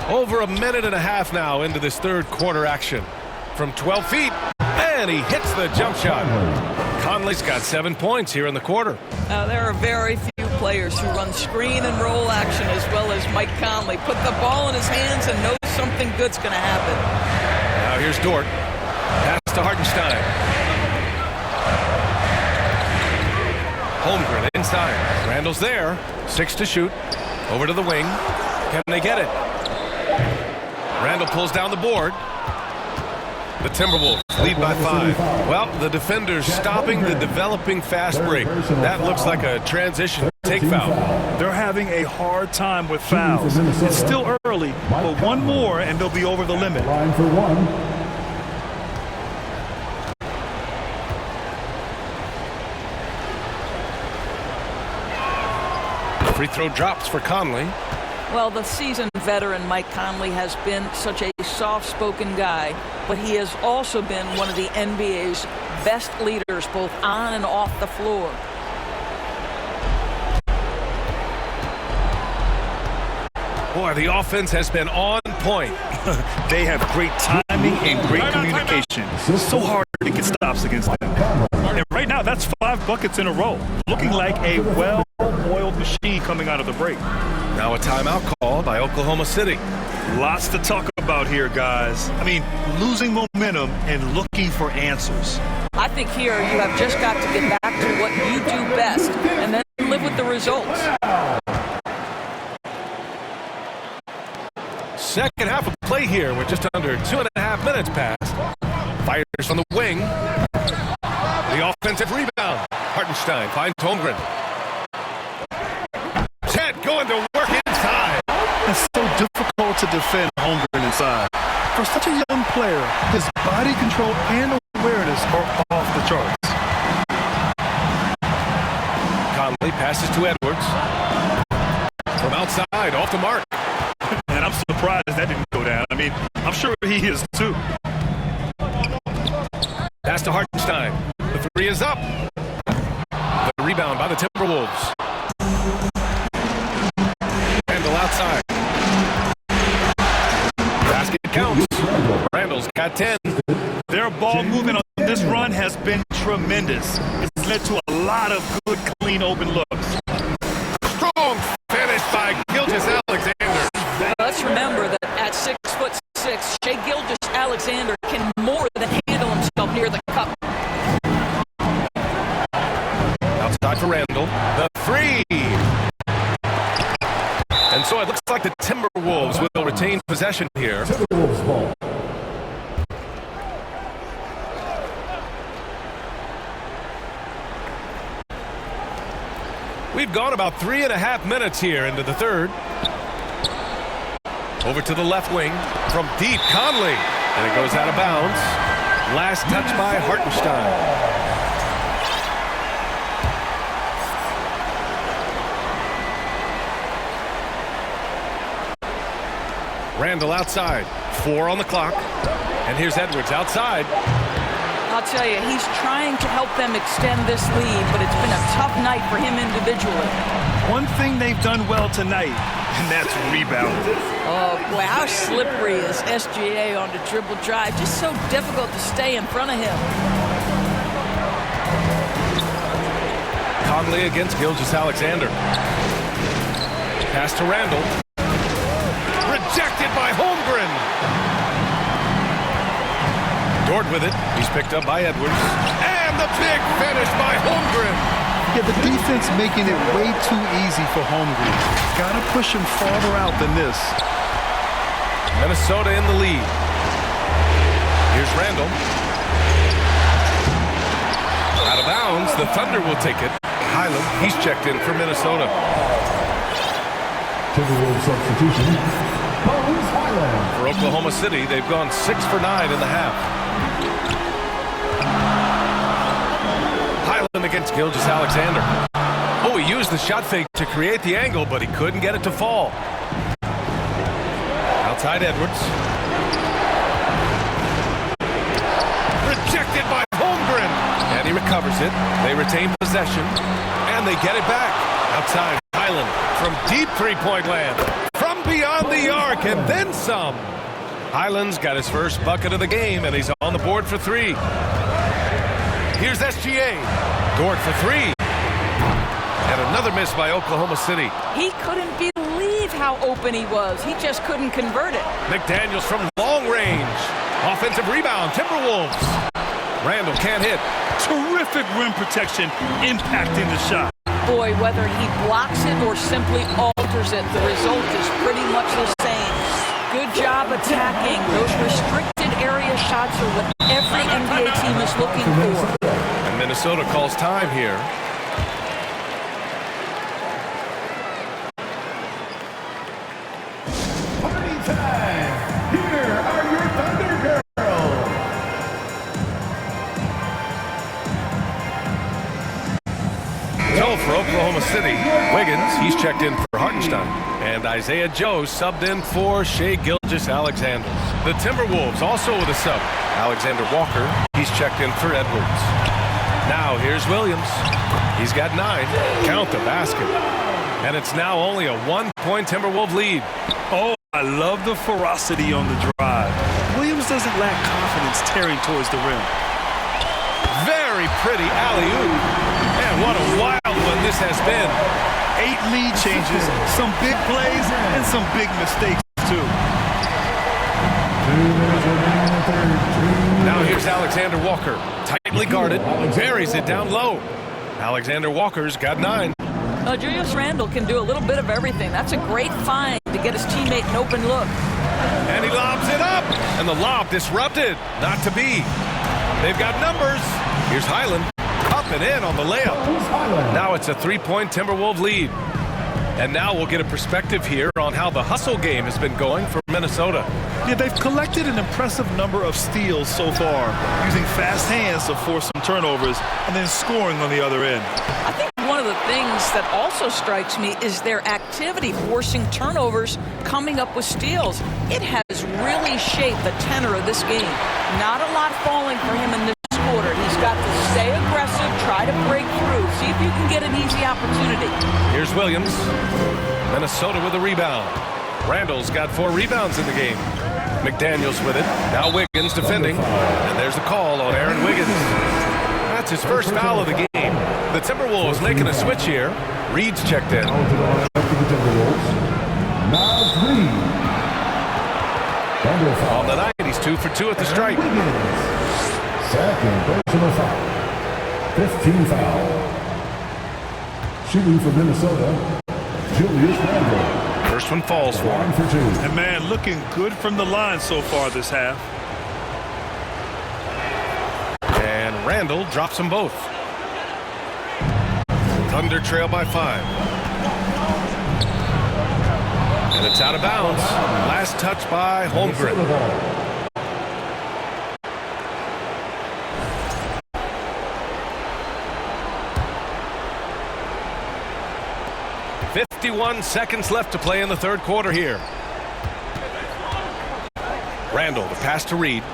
S1: Over a minute and a half now into this third quarter action. From 12 feet, and he hits the jump shot. Conley's got 7 points here in the quarter.
S3: There are very few players who run screen and roll action as well as Mike Conley. Put the ball in his hands and knows something good's going to happen.
S1: Now here's Dort. Pass to Hartenstein. Holmgren inside. Randall's there. 6 to shoot. Over to the wing. Can they get it? Randall pulls down the board. The Timberwolves lead by 5. Well, the defenders stopping the developing fast break. That looks like a transition take foul.
S2: They're having a hard time with fouls. It's still early, but 1 more and they'll be over the limit.
S5: Line for 1.
S1: Free throw drops for Conley.
S3: Well, the seasoned veteran Mike Conley has been such a soft-spoken guy, but he has also been one of the NBA's best leaders, both on and off the floor.
S1: Boy, the offense has been on point.
S2: They have great timing and great communication. So hard to get stops against them. And right now, that's 5 buckets in a row. Looking like a well-oiled machine coming out of the break.
S1: Now a timeout call by Oklahoma City.
S2: Lots to talk about here, guys. I mean, losing momentum and looking for answers.
S3: I think here you have just got to get back to what you do best and then live with the results.
S1: Second half of play here with just under 2.5 minutes passed. Fires from the wing. The offensive rebound. Hartenstein finds Holmgren. Chet going to work inside.
S2: It's so difficult to defend Holmgren inside. For such a young player, his body control and awareness are off the charts.
S1: Conley passes to Edwards. From outside, off the mark.
S2: And I'm surprised that didn't go down. I mean, I'm sure he is too.
S1: Pass to Hartenstein. The 3 is up. The rebound by the Timberwolves. Randall outside. Basket counts. Randall's got 10.
S2: Their ball movement on this run has been tremendous. It's led to a lot of good, clean, open looks.
S1: Strong finish by Gilgeous-Alexander.
S3: Let's remember that at 6'6", Shai Gilgeous-Alexander can more than handle himself near the cup.
S1: three. And so it looks like the Timberwolves will retain possession here.
S5: Timberwolves ball.
S1: We've gone about 3.5 minutes here into the third. Over to the left wing from deep, Conley. And it goes out of bounds. Last touch by Hartenstein. Randall outside. 4 on the clock. And here's Edwards outside.
S3: I'll tell you, he's trying to help them extend this lead, but it's been a tough night for him individually.
S2: One thing they've done well tonight, and that's rebounding.
S3: Oh, boy, how slippery is SGA on the dribble drive. Just so difficult to stay in front of him.
S1: Conley against Gilgeous-Alexander. Pass to Randall. Rejected by Holmgren. Dort with it. He's picked up by Edwards. And the big finish by Holmgren.
S2: Yeah, the defense making it way too easy for Holmgren. Got to push him farther out than this.
S1: Minnesota in the lead. Here's Randall. Out of bounds. The Thunder will take it. Highland, he's checked in for Minnesota.
S5: Timberwolves substitution. Bones Highland.
S1: For Oklahoma City, they've gone 6 for 9 in the half. Highland against Gilgeous-Alexander. Oh, he used the shot fake to create the angle, but he couldn't get it to fall. Outside Edwards. Rejected by Holmgren. And he recovers it. They retain possession. And they get it back. Outside Highland from deep three-point land. From beyond the arc and then some. Highland's got his first bucket of the game, and he's on the board for 3. Here's SGA. Dort for 3. And another miss by Oklahoma City.
S3: He couldn't believe how open he was. He just couldn't convert it.
S1: McDaniels from long range. Offensive rebound, Timberwolves. Randall can't hit.
S2: Terrific rim protection impacting the shot.
S3: Boy, whether he blocks it or simply alters it, the result is pretty much the same. Good job attacking. Those restricted area shots are what every NBA team is looking for.
S1: And Minnesota calls time here.
S5: Party time. Here are your Thunder Girls.
S1: So for Oklahoma City, Wiggins, he's checked in for Hartenstein. And Isaiah Joe subbed in for Shai Gilgeous-Alexander. The Timberwolves also with a sub. Alexander Walker, he's checked in for Edwards. Now here's Williams. He's got 9. Count the basket. And it's now only a 1-point Timberwolves lead.
S2: Oh, I love the ferocity on the drive. Williams doesn't lack confidence tearing towards the rim.
S1: Very pretty alley-oop. And what a wild one this has been.
S2: 8 lead changes, some big plays, and some big mistakes, too.
S5: 2 minutes remaining in the third.
S1: Now here's Alexander Walker. Tightly guarded. Buries it down low. Alexander Walker's got 9.
S3: Julius Randle can do a little bit of everything. That's a great find to get his teammate an open look.
S1: And he lobs it up. And the lob disrupted. Not to be. They've got numbers. Here's Highland. Up and in on the layup. Now it's a 3-point Timberwolves lead. And now we'll get a perspective here on how the hustle game has been going for Minnesota.
S2: Yeah, they've collected an impressive number of steals so far, using fast hands to force some turnovers and then scoring on the other end.
S3: I think one of the things that also strikes me is their activity forcing turnovers, coming up with steals. It has really shaped the tenor of this game. Not a lot falling for him in this quarter. He's got to stay aggressive, try to break through, see if you can get an easy opportunity.
S1: Here's Williams. Minnesota with a rebound. Randall's got 4 rebounds in the game. McDaniels with it. Now Wiggins defending. And there's a call on Aaron Wiggins. That's his first foul of the game. The Timberwolves making a switch here. Reed's checked in. On the night, he's 2 for 2 at the stripe.
S5: Second personal foul. 15 foul. Shooting for Minnesota, Julius Randle.
S1: First one falls for him.
S5: 1 for 2.
S2: And man, looking good from the line so far this half.
S1: And Randle drops them both. Thunder trail by 5. And it's out of bounds. Last touch by Holmgren. 51 seconds left to play in the third quarter here. Randle, the pass to Reed.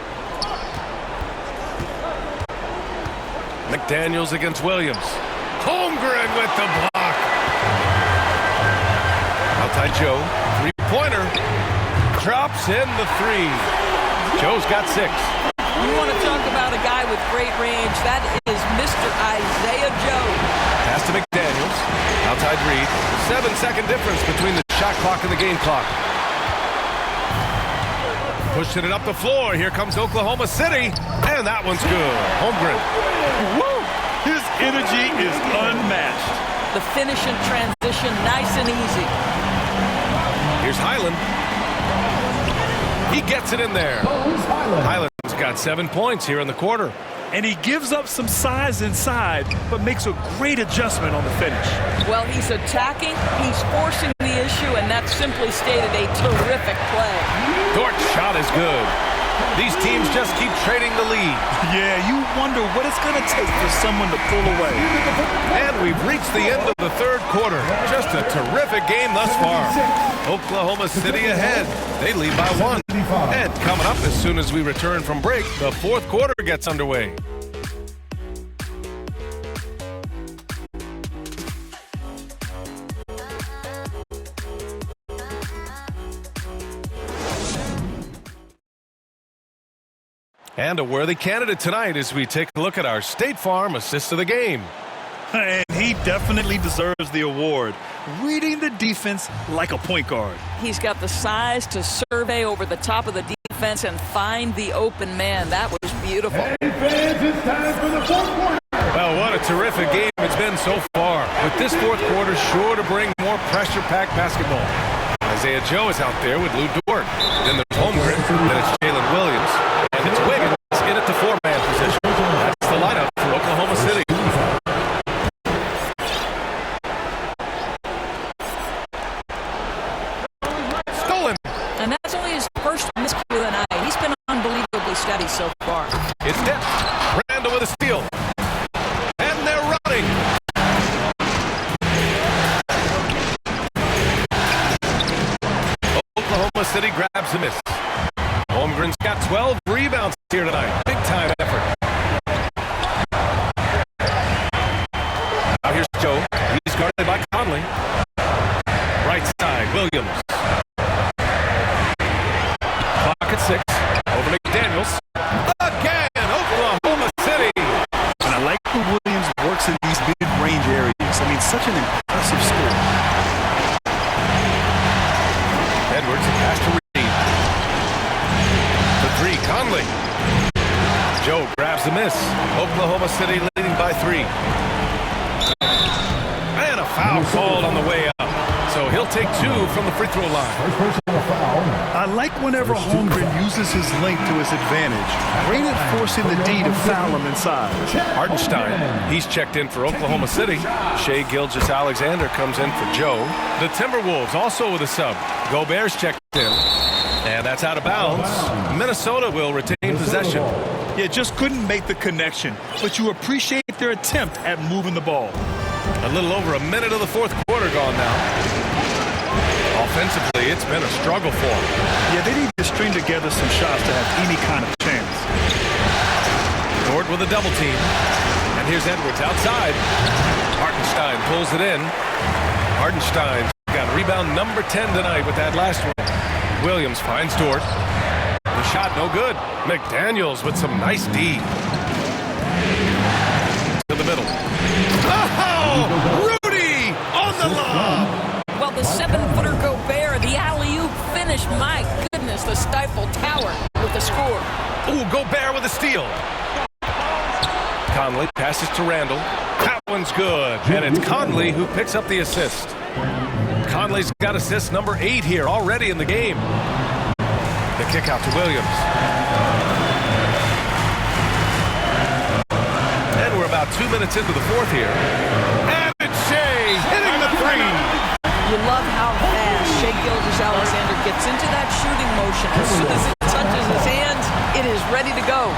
S1: McDaniels against Williams. Holmgren with the block. Outside Joe. Three-pointer. Drops in the 3. Joe's got 6.
S3: You want to talk about a guy with great range. That is Mr. Isaiah Joe.
S1: Pass to McDaniels. Outside Reed. 7-second difference between the shot clock and the game clock. Pushing it up the floor. Here comes Oklahoma City. And that one's good. Holmgren.
S2: Woo! His energy is unmatched.
S3: The finish and transition, nice and easy.
S1: Here's Highland. He gets it in there. Highland's got 7 points here in the quarter.
S2: And he gives up some size inside, but makes a great adjustment on the finish.
S3: Well, he's attacking, he's forcing the issue, and that simply stated a terrific play.
S1: Dort's shot is good. These teams just keep trading the lead.
S2: Yeah, you wonder what it's going to take for someone to pull away.
S1: And we've reached the end of the third quarter. Just a terrific game thus far. Oklahoma City ahead. They lead by 1. And coming up as soon as we return from break, the fourth quarter gets underway. And a worthy candidate tonight as we take a look at our State Farm assist of the game.
S2: And he definitely deserves the award. Reading the defense like a point guard.
S3: He's got the size to survey over the top of the defense and find the open man. That was beautiful.
S5: Hey fans, it's time for the fourth quarter.
S1: Well, what a terrific game it's been so far. With this fourth quarter sure to bring more pressure-packed basketball. Isaiah Joe is out there with Lou Dort. Then there's Holmgren. Then it's Jalen Williams. And it's Wiggins in at the 4-man position. That's the lineup for Oklahoma City. Stolen.
S3: And that's only his first miss of the night. He's been unbelievably steady so far.
S1: It's Dent. Randle with a steal. And they're running. Oklahoma City grabs the miss. Holmgren's got 12 rebounds here tonight. Big time effort. Now here's Joe. He's guarded by Conley. Right side, Williams. Clock at 6. Over McDaniels. Again, Oklahoma City.
S2: And I like how Williams works in these mid-range areas. I mean, such an impressive score.
S1: Edwards, a pass to Reed. The 3, Conley. Joe grabs the miss. Oklahoma City leading by 3. And a foul called on the way up. So he'll take 2 from the free throw line.
S5: First personal foul.
S2: I like whenever Holmgren uses his length to his advantage. Great at forcing the D to foul him inside.
S1: Hartenstein, he's checked in for Oklahoma City. Shea Gilgeous-Alexander comes in for Joe. The Timberwolves also with a sub. Gobert's checked in. And that's out of bounds. Minnesota will retain possession.
S2: Yeah, just couldn't make the connection. But you appreciate their attempt at moving the ball.
S1: A little over a minute of the fourth quarter gone now. Offensively, it's been a struggle for them.
S2: Yeah, they need to string together some shots to have any kind of chance.
S1: Dort with a double team. And here's Edwards outside. Hartenstein pulls it in. Hartenstein got rebound number 10 tonight with that last one. Williams finds Dort. The shot no good. McDaniels with some nice D. To the middle. Oh! Rudy on the lob!
S3: Well, the 7-footer Gobert, the alley-oop finish. My goodness, the stifled tower with the score.
S1: Ooh, Gobert with a steal. Conley passes to Randle. That one's one's good, and it's Conley who picks up the assist. Conley's got assist number 8 here already in the game. The kick out to Williams. And we're about 2 minutes into the fourth here. And it's Shea hitting the three.
S3: You love how fast Shea Gilgeous-Alexander gets into that shooting motion. As soon as it touches his hands, it is ready to go.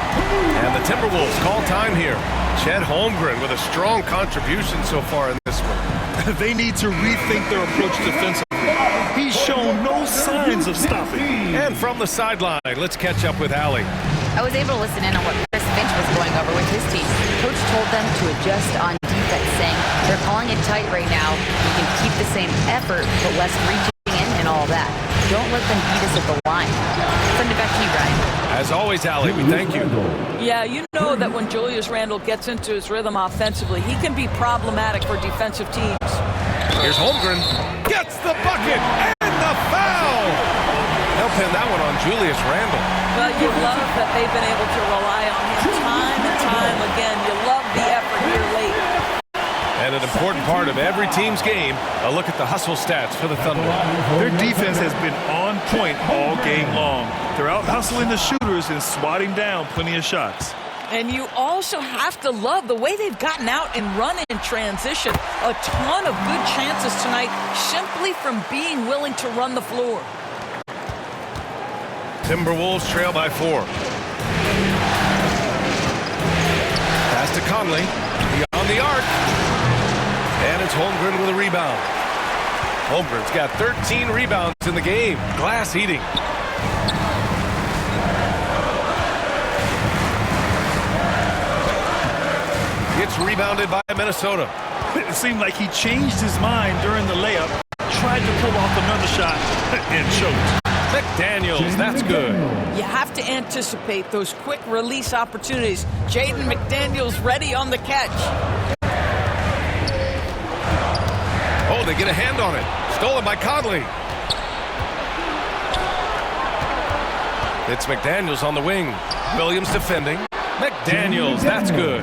S1: And the Timberwolves call time here. Chet Holmgren with a strong contribution so far in this one.
S2: They need to rethink their approach defensively. He's shown no signs of stopping.
S1: And from the sideline, let's catch up with Allie.
S4: I was able to listen in on what Chris Finch was going over with his team. Coach told them to adjust on defense, saying they're calling it tight right now. You can keep the same effort, but less reaching in and all that. Don't let them beat us at the line. Send it back to you, Ryan.
S1: As always, Allie, we thank you.
S3: Yeah, you know that when Julius Randle gets into his rhythm offensively, he can be problematic for defensive teams.
S1: Here's Holmgren. Gets the bucket and the foul. They'll pin that one on Julius Randle.
S3: But you love that they've been able to rely on him time and time again. You love the effort here late.
S1: And an important part of every team's game, a look at the hustle stats for the Thunder.
S2: Their defense has been on point all game long. They're out hustling the shooters and swatting down plenty of shots.
S3: And you also have to love the way they've gotten out and run in transition. A ton of good chances tonight simply from being willing to run the floor.
S1: Timberwolves trail by 4. Pass to Conley. Beyond the arc. And it's Holmgren with a rebound. Holmgren's got 13 rebounds in the game. Glass eating. It's rebounded by Minnesota.
S2: It seemed like he changed his mind during the layup, tried to pull off another shot, and choked.
S1: McDaniels, that's good.
S3: You have to anticipate those quick release opportunities. Jaden McDaniels ready on the catch.
S1: Oh, they get a hand on it. Stolen by Conley. It's McDaniels on the wing. Williams defending. McDaniels, that's good.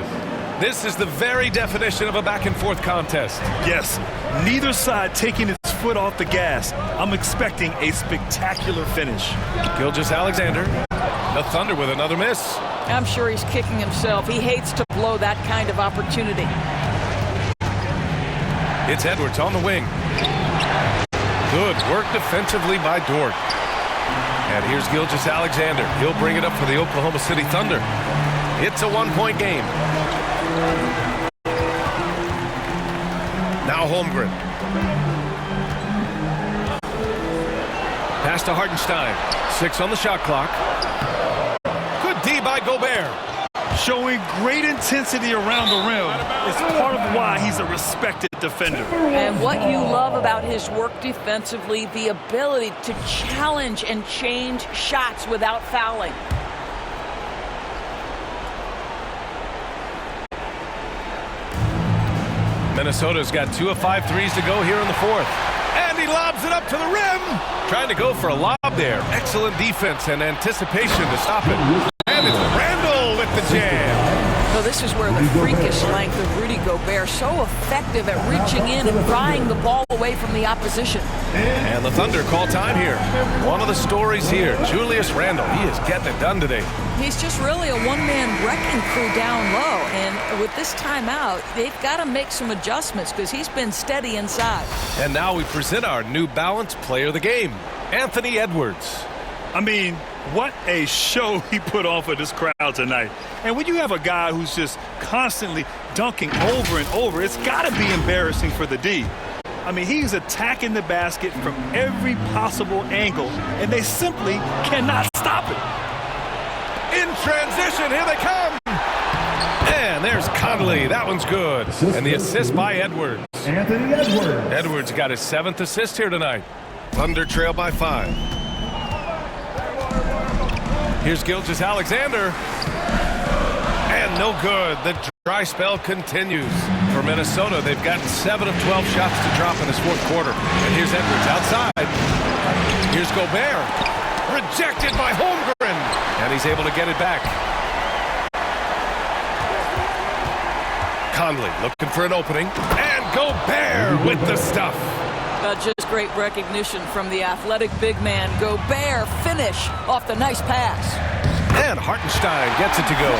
S1: This is the very definition of a back-and-forth contest.
S2: Yes, neither side taking its foot off the gas. I'm expecting a spectacular finish.
S1: Gilgeous-Alexander, the Thunder with another miss.
S3: I'm sure he's kicking himself. He hates to blow that kind of opportunity.
S1: It's Edwards on the wing. Good work defensively by Dort. And here's Gilgeous-Alexander. He'll bring it up for the Oklahoma City Thunder. It's a one-point game. Now Holmgren. Pass to Hartenstein. 6 on the shot clock. Good D by Gobert.
S2: Showing great intensity around the rim is part of why he's a respected defender.
S3: And what you love about his work defensively, the ability to challenge and change shots without fouling.
S1: Minnesota's got 2 of 5 threes to go here in the fourth. And he lobs it up to the rim. Trying to go for a lob there. Excellent defense and anticipation to stop it. And it's Randle with the jam.
S3: So this is where the freakish length of Rudy Gobert so effective at reaching in and prying the ball away from the opposition.
S1: And the Thunder call time here. One of the stories here, Julius Randle. He is getting it done today.
S3: He's just really a one-man wrecking crew down low. And with this timeout, they've got to make some adjustments because he's been steady inside.
S1: And now we present our New Balance player of the game, Anthony Edwards.
S2: I mean, what a show he put on for this crowd tonight. And when you have a guy who's just constantly dunking over and over, it's got to be embarrassing for the D. I mean, he's attacking the basket from every possible angle, and they simply cannot stop it.
S1: In transition, here they come. And there's Conley. That one's good. And the assist by Edwards.
S5: Anthony Edwards.
S1: Edwards got his 7th assist here tonight. Thunder trail by 5. Here's Gilgeous-Alexander. And no good. The dry spell continues. For Minnesota, they've got 7 of 12 shots to drop in this fourth quarter. And here's Edwards outside. Here's Gobert. Rejected by Holmgren. And he's able to get it back. Conley looking for an opening. And Gobert with the stuff.
S3: Just great recognition from the athletic big man. Gobert finish off the nice pass.
S1: And Hartenstein gets it to go.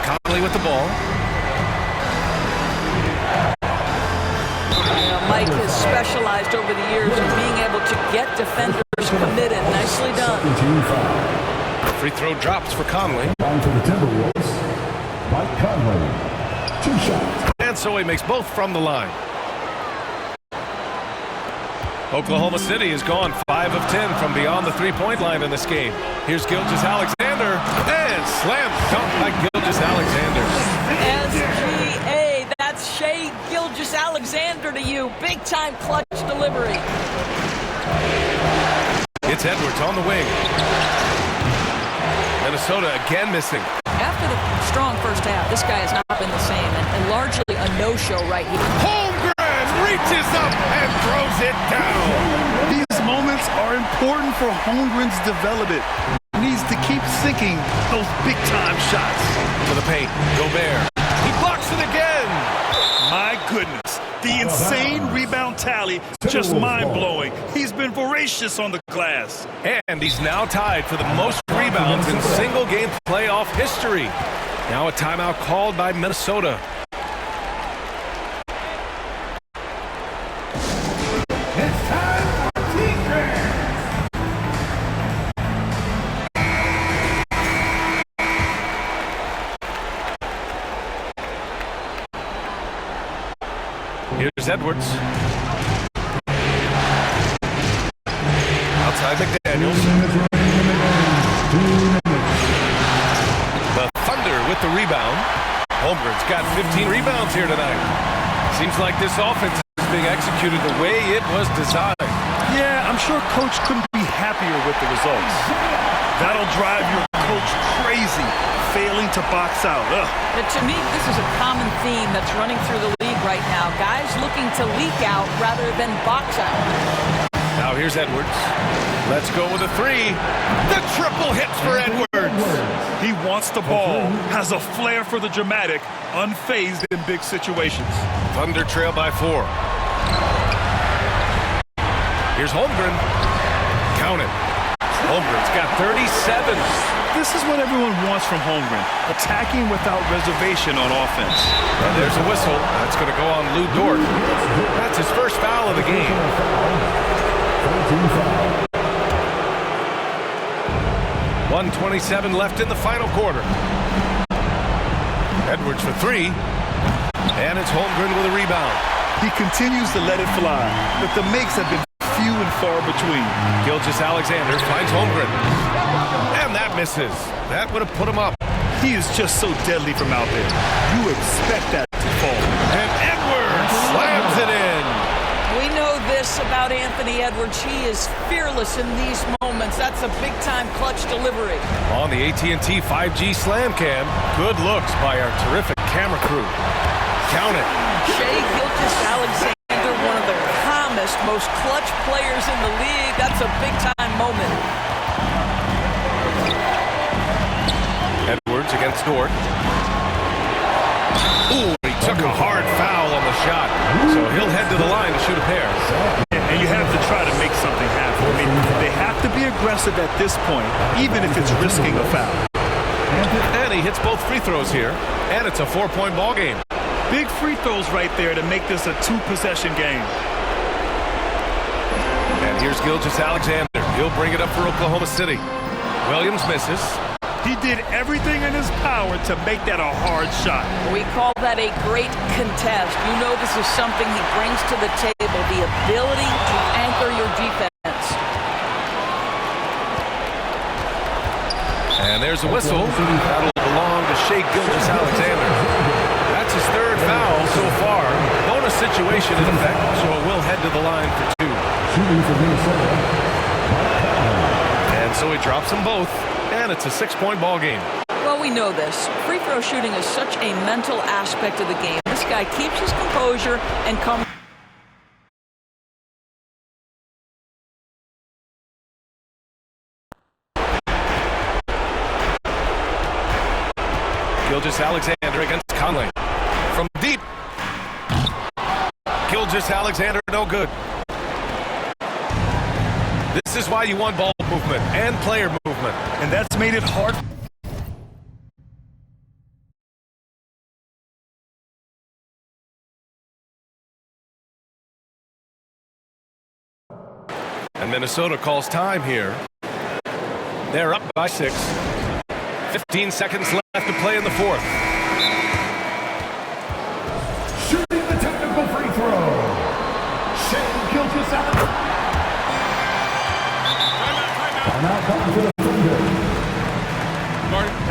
S1: Conley with the ball.
S3: Mike has specialized over the years in being able to get defenders committed. Nicely done.
S1: Free throw drops for Conley.
S5: On for the Timberwolves, Mike Conley. 2 shots.
S1: And so he makes both from the line. Oklahoma City has gone 5 of 10 from beyond the three-point line in this game. Here's Gilgeous-Alexander. And slam dunk by Gilgeous-Alexander.
S3: SGA, that's Shai Gilgeous-Alexander to you. Big-time clutch delivery.
S1: It's Edwards on the wing. Minnesota again missing.
S3: After the strong first half, this guy has not been the same, and largely a no-show right here.
S1: Holmgren reaches up and throws it down.
S2: These moments are important for Holmgren's development. He needs to keep sinking those big-time shots.
S1: To the paint, Gobert. He blocks it again.
S2: My goodness, the insane rebound tally, just mind-blowing. He's been voracious on the glass.
S1: And he's now tied for the most rebounds in single-game playoff history. Now a timeout called by Minnesota.
S5: It's time for T-Grand.
S1: Here's Edwards. Outside McDaniels. The Thunder with the rebound. Holmgren's got 15 rebounds here tonight. Seems like this offense is being executed the way it was designed.
S2: Yeah, I'm sure Coach couldn't be happier with the results. That'll drive your coach crazy, failing to box out.
S3: But to me, this is a common theme that's running through the league right now. Guys looking to leak out rather than box out.
S1: Now here's Edwards. Let's go with a three. The triple hits for Edwards.
S2: He wants the ball, has a flair for the dramatic, unfazed in big situations.
S1: Thunder trail by 4. Here's Holmgren. Count it. Holmgren's got 37.
S2: This is what everyone wants from Holmgren, attacking without reservation on offense.
S1: And there's a whistle. That's going to go on Lou Dort. That's his first foul of the game. 1:27 left in the final quarter. Edwards for 3. And it's Holmgren with a rebound.
S2: He continues to let it fly, but the makes have been few and far between.
S1: Gilgeous-Alexander finds Holmgren. And that misses. That would have put him up.
S2: He is just so deadly from out there. You expect that to fall.
S1: And Edwards slams it in.
S3: We know this about Anthony Edwards. He is fearless in these moments. That's a big-time clutch delivery.
S1: On the AT&T 5G Slam Cam, good looks by our terrific camera crew. Count it.
S3: Shai Gilgeous-Alexander, one of the calmest, most clutch players in the league. That's a big-time moment.
S1: Edwards against Dort. Ooh, he took a hard foul on the shot. So he'll head to the line to shoot a pair.
S2: And you have to try to make something happen. I mean, they have to be aggressive at this point, even if it's risking a foul.
S1: And he hits both free throws here. And it's a 4-point ball game.
S2: Big free throws right there to make this a 2-possession game.
S1: And here's Gilgeous-Alexander. He'll bring it up for Oklahoma City. Williams misses.
S2: He did everything in his power to make that a hard shot.
S3: We call that a great contest. You know this is something he brings to the table, the ability to anchor your defense.
S1: And there's a whistle. That'll belong to Shai Gilgeous-Alexander. That's his 3rd foul so far. Bonus situation in effect, so it will head to the line for 2. And so he drops them both. And it's a 6-point ball game.
S3: Well, we know this. Free throw shooting is such a mental aspect of the game. This guy keeps his composure and comes.
S1: Gilgeous-Alexander against Conley. From deep. Gilgeous-Alexander, no good. This is why you want ball movement and player movement.
S2: And that's made it hard.
S1: And Minnesota calls time here. They're up by 6. 15 seconds left to play in the fourth.
S5: Shooting the technical free throw. Shea Gilgeous-Alexander. Now coming to the Thunder.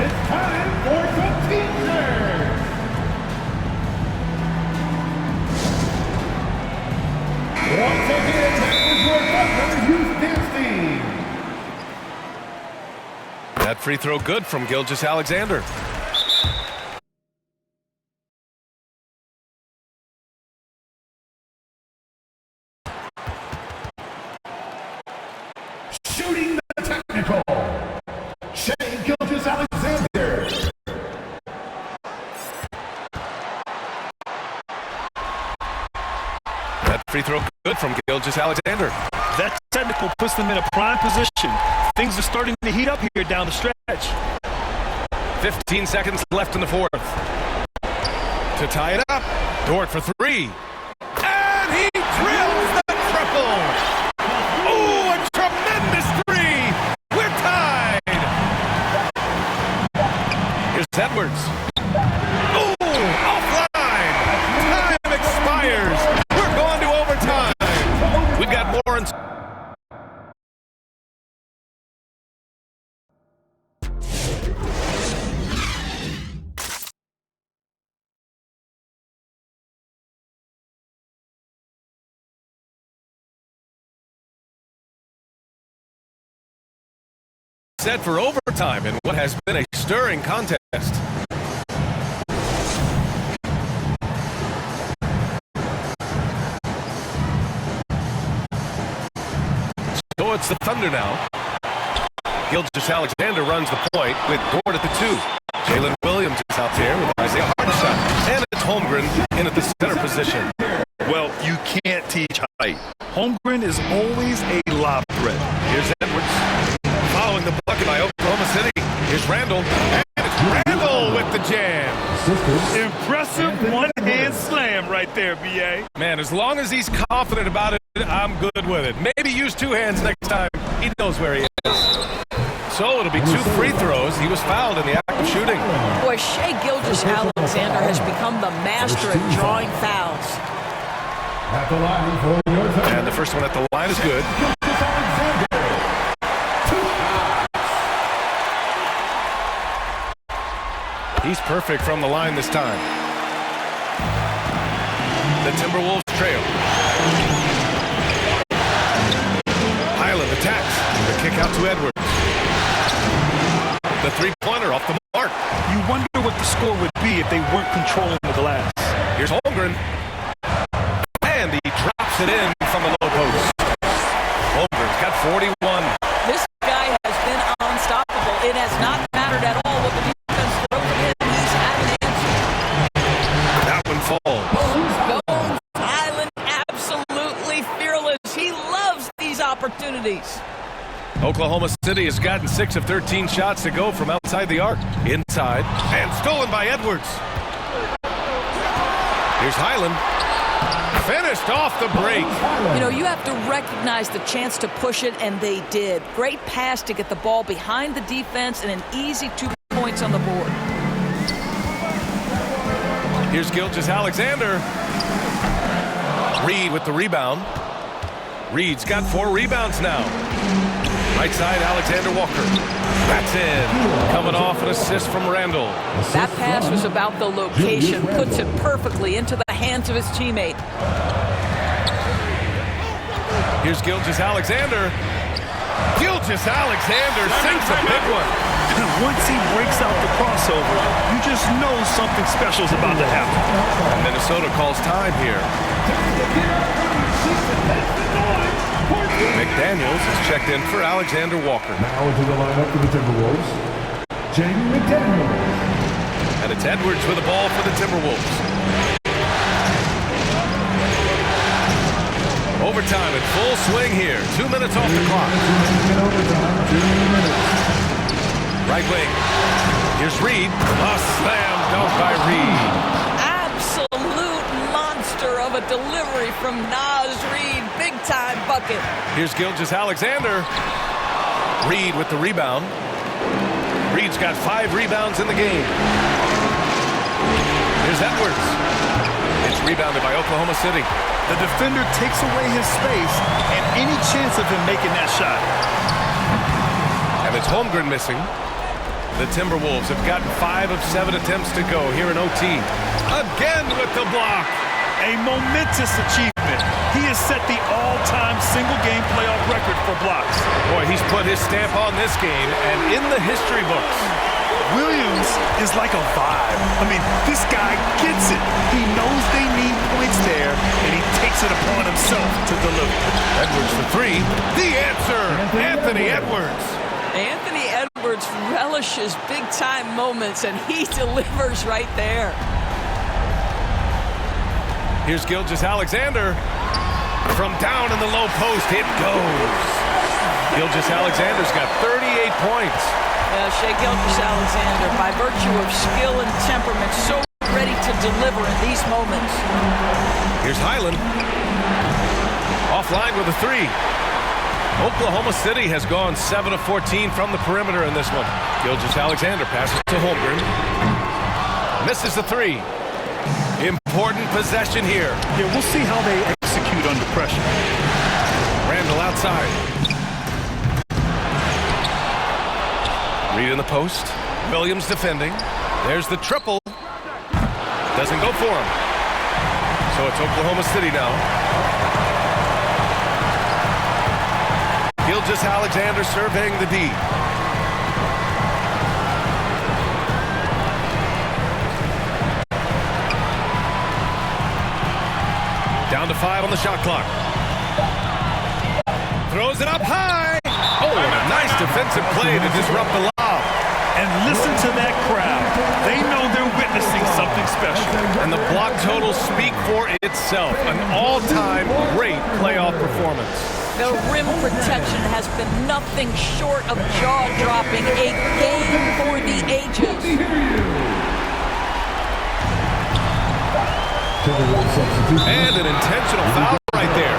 S5: It's time for the teaser. Once again, here's your Thunder Youth Dance Team.
S1: That free throw good from Gilgeous-Alexander.
S5: Shooting the technical. Shea Gilgeous-Alexander.
S1: That free throw good from Gilgeous-Alexander.
S2: That technical puts them in a prime position. Things are starting to heat up here down the stretch.
S1: 15 seconds left in the fourth. To tie it up, Dort for 3. And he drills the triple. Oh, a tremendous 3. We're tied. Here's Edwards. Oh, offline. Time expires. We're going to overtime. We've got more in. Set for overtime in what has been a stirring contest. So it's the Thunder now. Gilgeous-Alexander runs the point with Dort at the 2. Jalen Williams is out there with Isaiah Hartenstein. And it's Holmgren in at the center position.
S2: Well, you can't teach height. Holmgren is always a lob threat.
S1: Here's Edwards. Following the bucket by Oklahoma City. Here's Randall. And it's Randall with the jam.
S2: Impressive one-hand slam right there, B.A.
S1: Man, as long as he's confident about it, I'm good with it. Maybe use 2 hands next time. He knows where he is. So it'll be 2 free throws. He was fouled in the act of shooting.
S3: Boy, Shea Gilgeous-Alexander has become the master at drawing fouls.
S5: At the line for your Thunder.
S1: And the first one at the line is good. He's perfect from the line this time. The Timberwolves trail. Highland attacks. The kick out to Edwards. The three-pointer off the mark.
S2: You wonder what the score would be if they weren't controlling the glass.
S1: Here's Holmgren. And he drops it in from the low post. Holmgren's got 41.
S3: This guy has been unstoppable. It has not mattered at all what the defense throws at him. He's had an answer.
S1: That one falls.
S3: Bones Highland, absolutely fearless. He loves these opportunities.
S1: Oklahoma City has gotten 6 of 13 shots to go from outside the arc. Inside. And stolen by Edwards. Here's Highland. Finished off the break.
S3: You know, you have to recognize the chance to push it, and they did. Great pass to get the ball behind the defense and an easy 2 points on the board.
S1: Here's Gilgeous-Alexander. Reed with the rebound. Reed's got 4 rebounds now. Right side, Alexander Walker. That's in. Coming off an assist from Randall.
S3: That pass was about the location. Puts it perfectly into the hands of his teammate.
S1: Here's Gilgeous-Alexander. Gilgeous-Alexander sinks a big one.
S2: Once he breaks out the crossover, you just know something special is about to happen.
S1: And Minnesota calls time here. McDaniels is checked in for Alexander Walker.
S5: Now into the lineup for the Timberwolves, Jaden McDaniels.
S1: And a It's Edwards with the ball for the Timberwolves. Overtime in full swing here. 2 minutes off the clock. Right wing. Here's Reed. A slam dunk by Reed.
S3: Absolute monster of a delivery from Naz Reed. Big time bucket.
S1: Here's Gilgeous-Alexander. Reed with the rebound. Reed's got 5 rebounds in the game. Here's Edwards. It's rebounded by Oklahoma City.
S2: The defender takes away his space and any chance of him making that shot.
S1: And it's Holmgren missing. The Timberwolves have gotten 5 of 7 attempts to go here in OT. Again with the block.
S2: A momentous achievement. He has set the all-time single-game playoff record for blocks.
S1: Boy, he's put his stamp on this game and in the history books.
S2: Williams is like a vibe. I mean, this guy gets it. He knows they need points there, and he takes it upon himself to deliver.
S1: Edwards for 3. The answer, Anthony Edwards.
S3: Anthony Edwards relishes big-time moments, and he delivers right there.
S1: Here's Gilgeous-Alexander. From down in the low post, it goes. Gilgeous-Alexander's got 38 points.
S3: Shai Gilgeous-Alexander, by virtue of skill and temperament, so ready to deliver in these moments.
S1: Here's Highland. Offline with a 3. Oklahoma City has gone 7 of 14 from the perimeter in this one. Gilgeous-Alexander passes to Holmgren. Misses the 3. Important possession here.
S2: Yeah, we'll see how they execute under pressure.
S1: Randall outside. Reed in the post. Williams defending. There's the triple. Doesn't go for him. So it's Oklahoma City now. Gilgeous-Alexander surveying the D. Down to 5 on the shot clock. Throws it up high. Oh, and a nice defensive play to disrupt the lob.
S2: And listen to that crowd. They know they're witnessing something special.
S1: And the block totals speak for itself. An all-time great playoff performance.
S3: The rim protection has been nothing short of jaw-dropping. A game for the ages.
S1: And an intentional foul right there.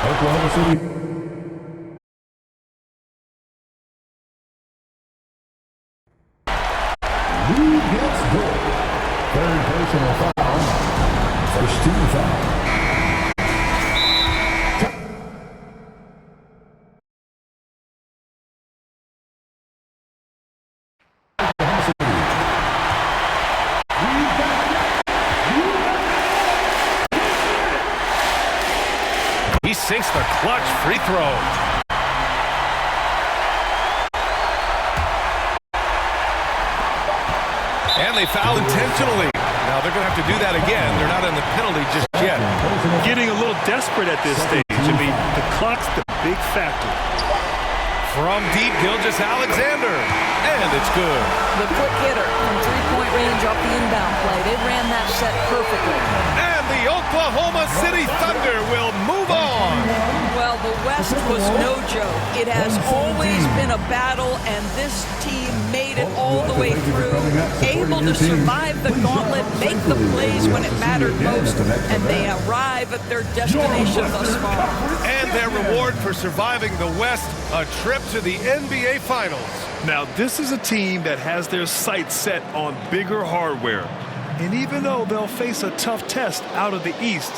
S5: Oklahoma City. Who gets goal? Third personal foul. First team foul.
S1: He sinks the clutch free throw. And they foul intentionally. Now they're going to have to do that again. They're not in the penalty just yet.
S2: Getting a little desperate at this stage. I mean, the clock's the big factor.
S1: From deep, Gilgeous-Alexander. And it's good.
S3: The quick hitter from three-point range off the inbound play. They ran that set perfectly.
S1: And the Oklahoma City Thunder will move on.
S3: Well, the West was no joke. It has always been a battle, and this team made it all the way through, able to survive the gauntlet, make the plays when it mattered most, and they arrive at their destination thus far.
S1: And their reward for surviving the West, a trip to the NBA Finals.
S2: Now, this is a team that has their sights set on bigger hardware. And even though they'll face a tough test out of the East,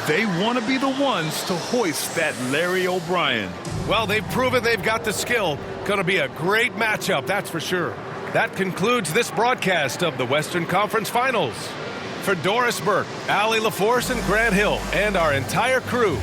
S2: they want to be the ones to hoist that Larry O'Brien.
S1: Well, they've proven they've got the skill. Going to be a great matchup, that's for sure. That concludes this broadcast of the Western Conference Finals. For Doris Burke, Allie LaForce, and Grant Hill, and our entire crew,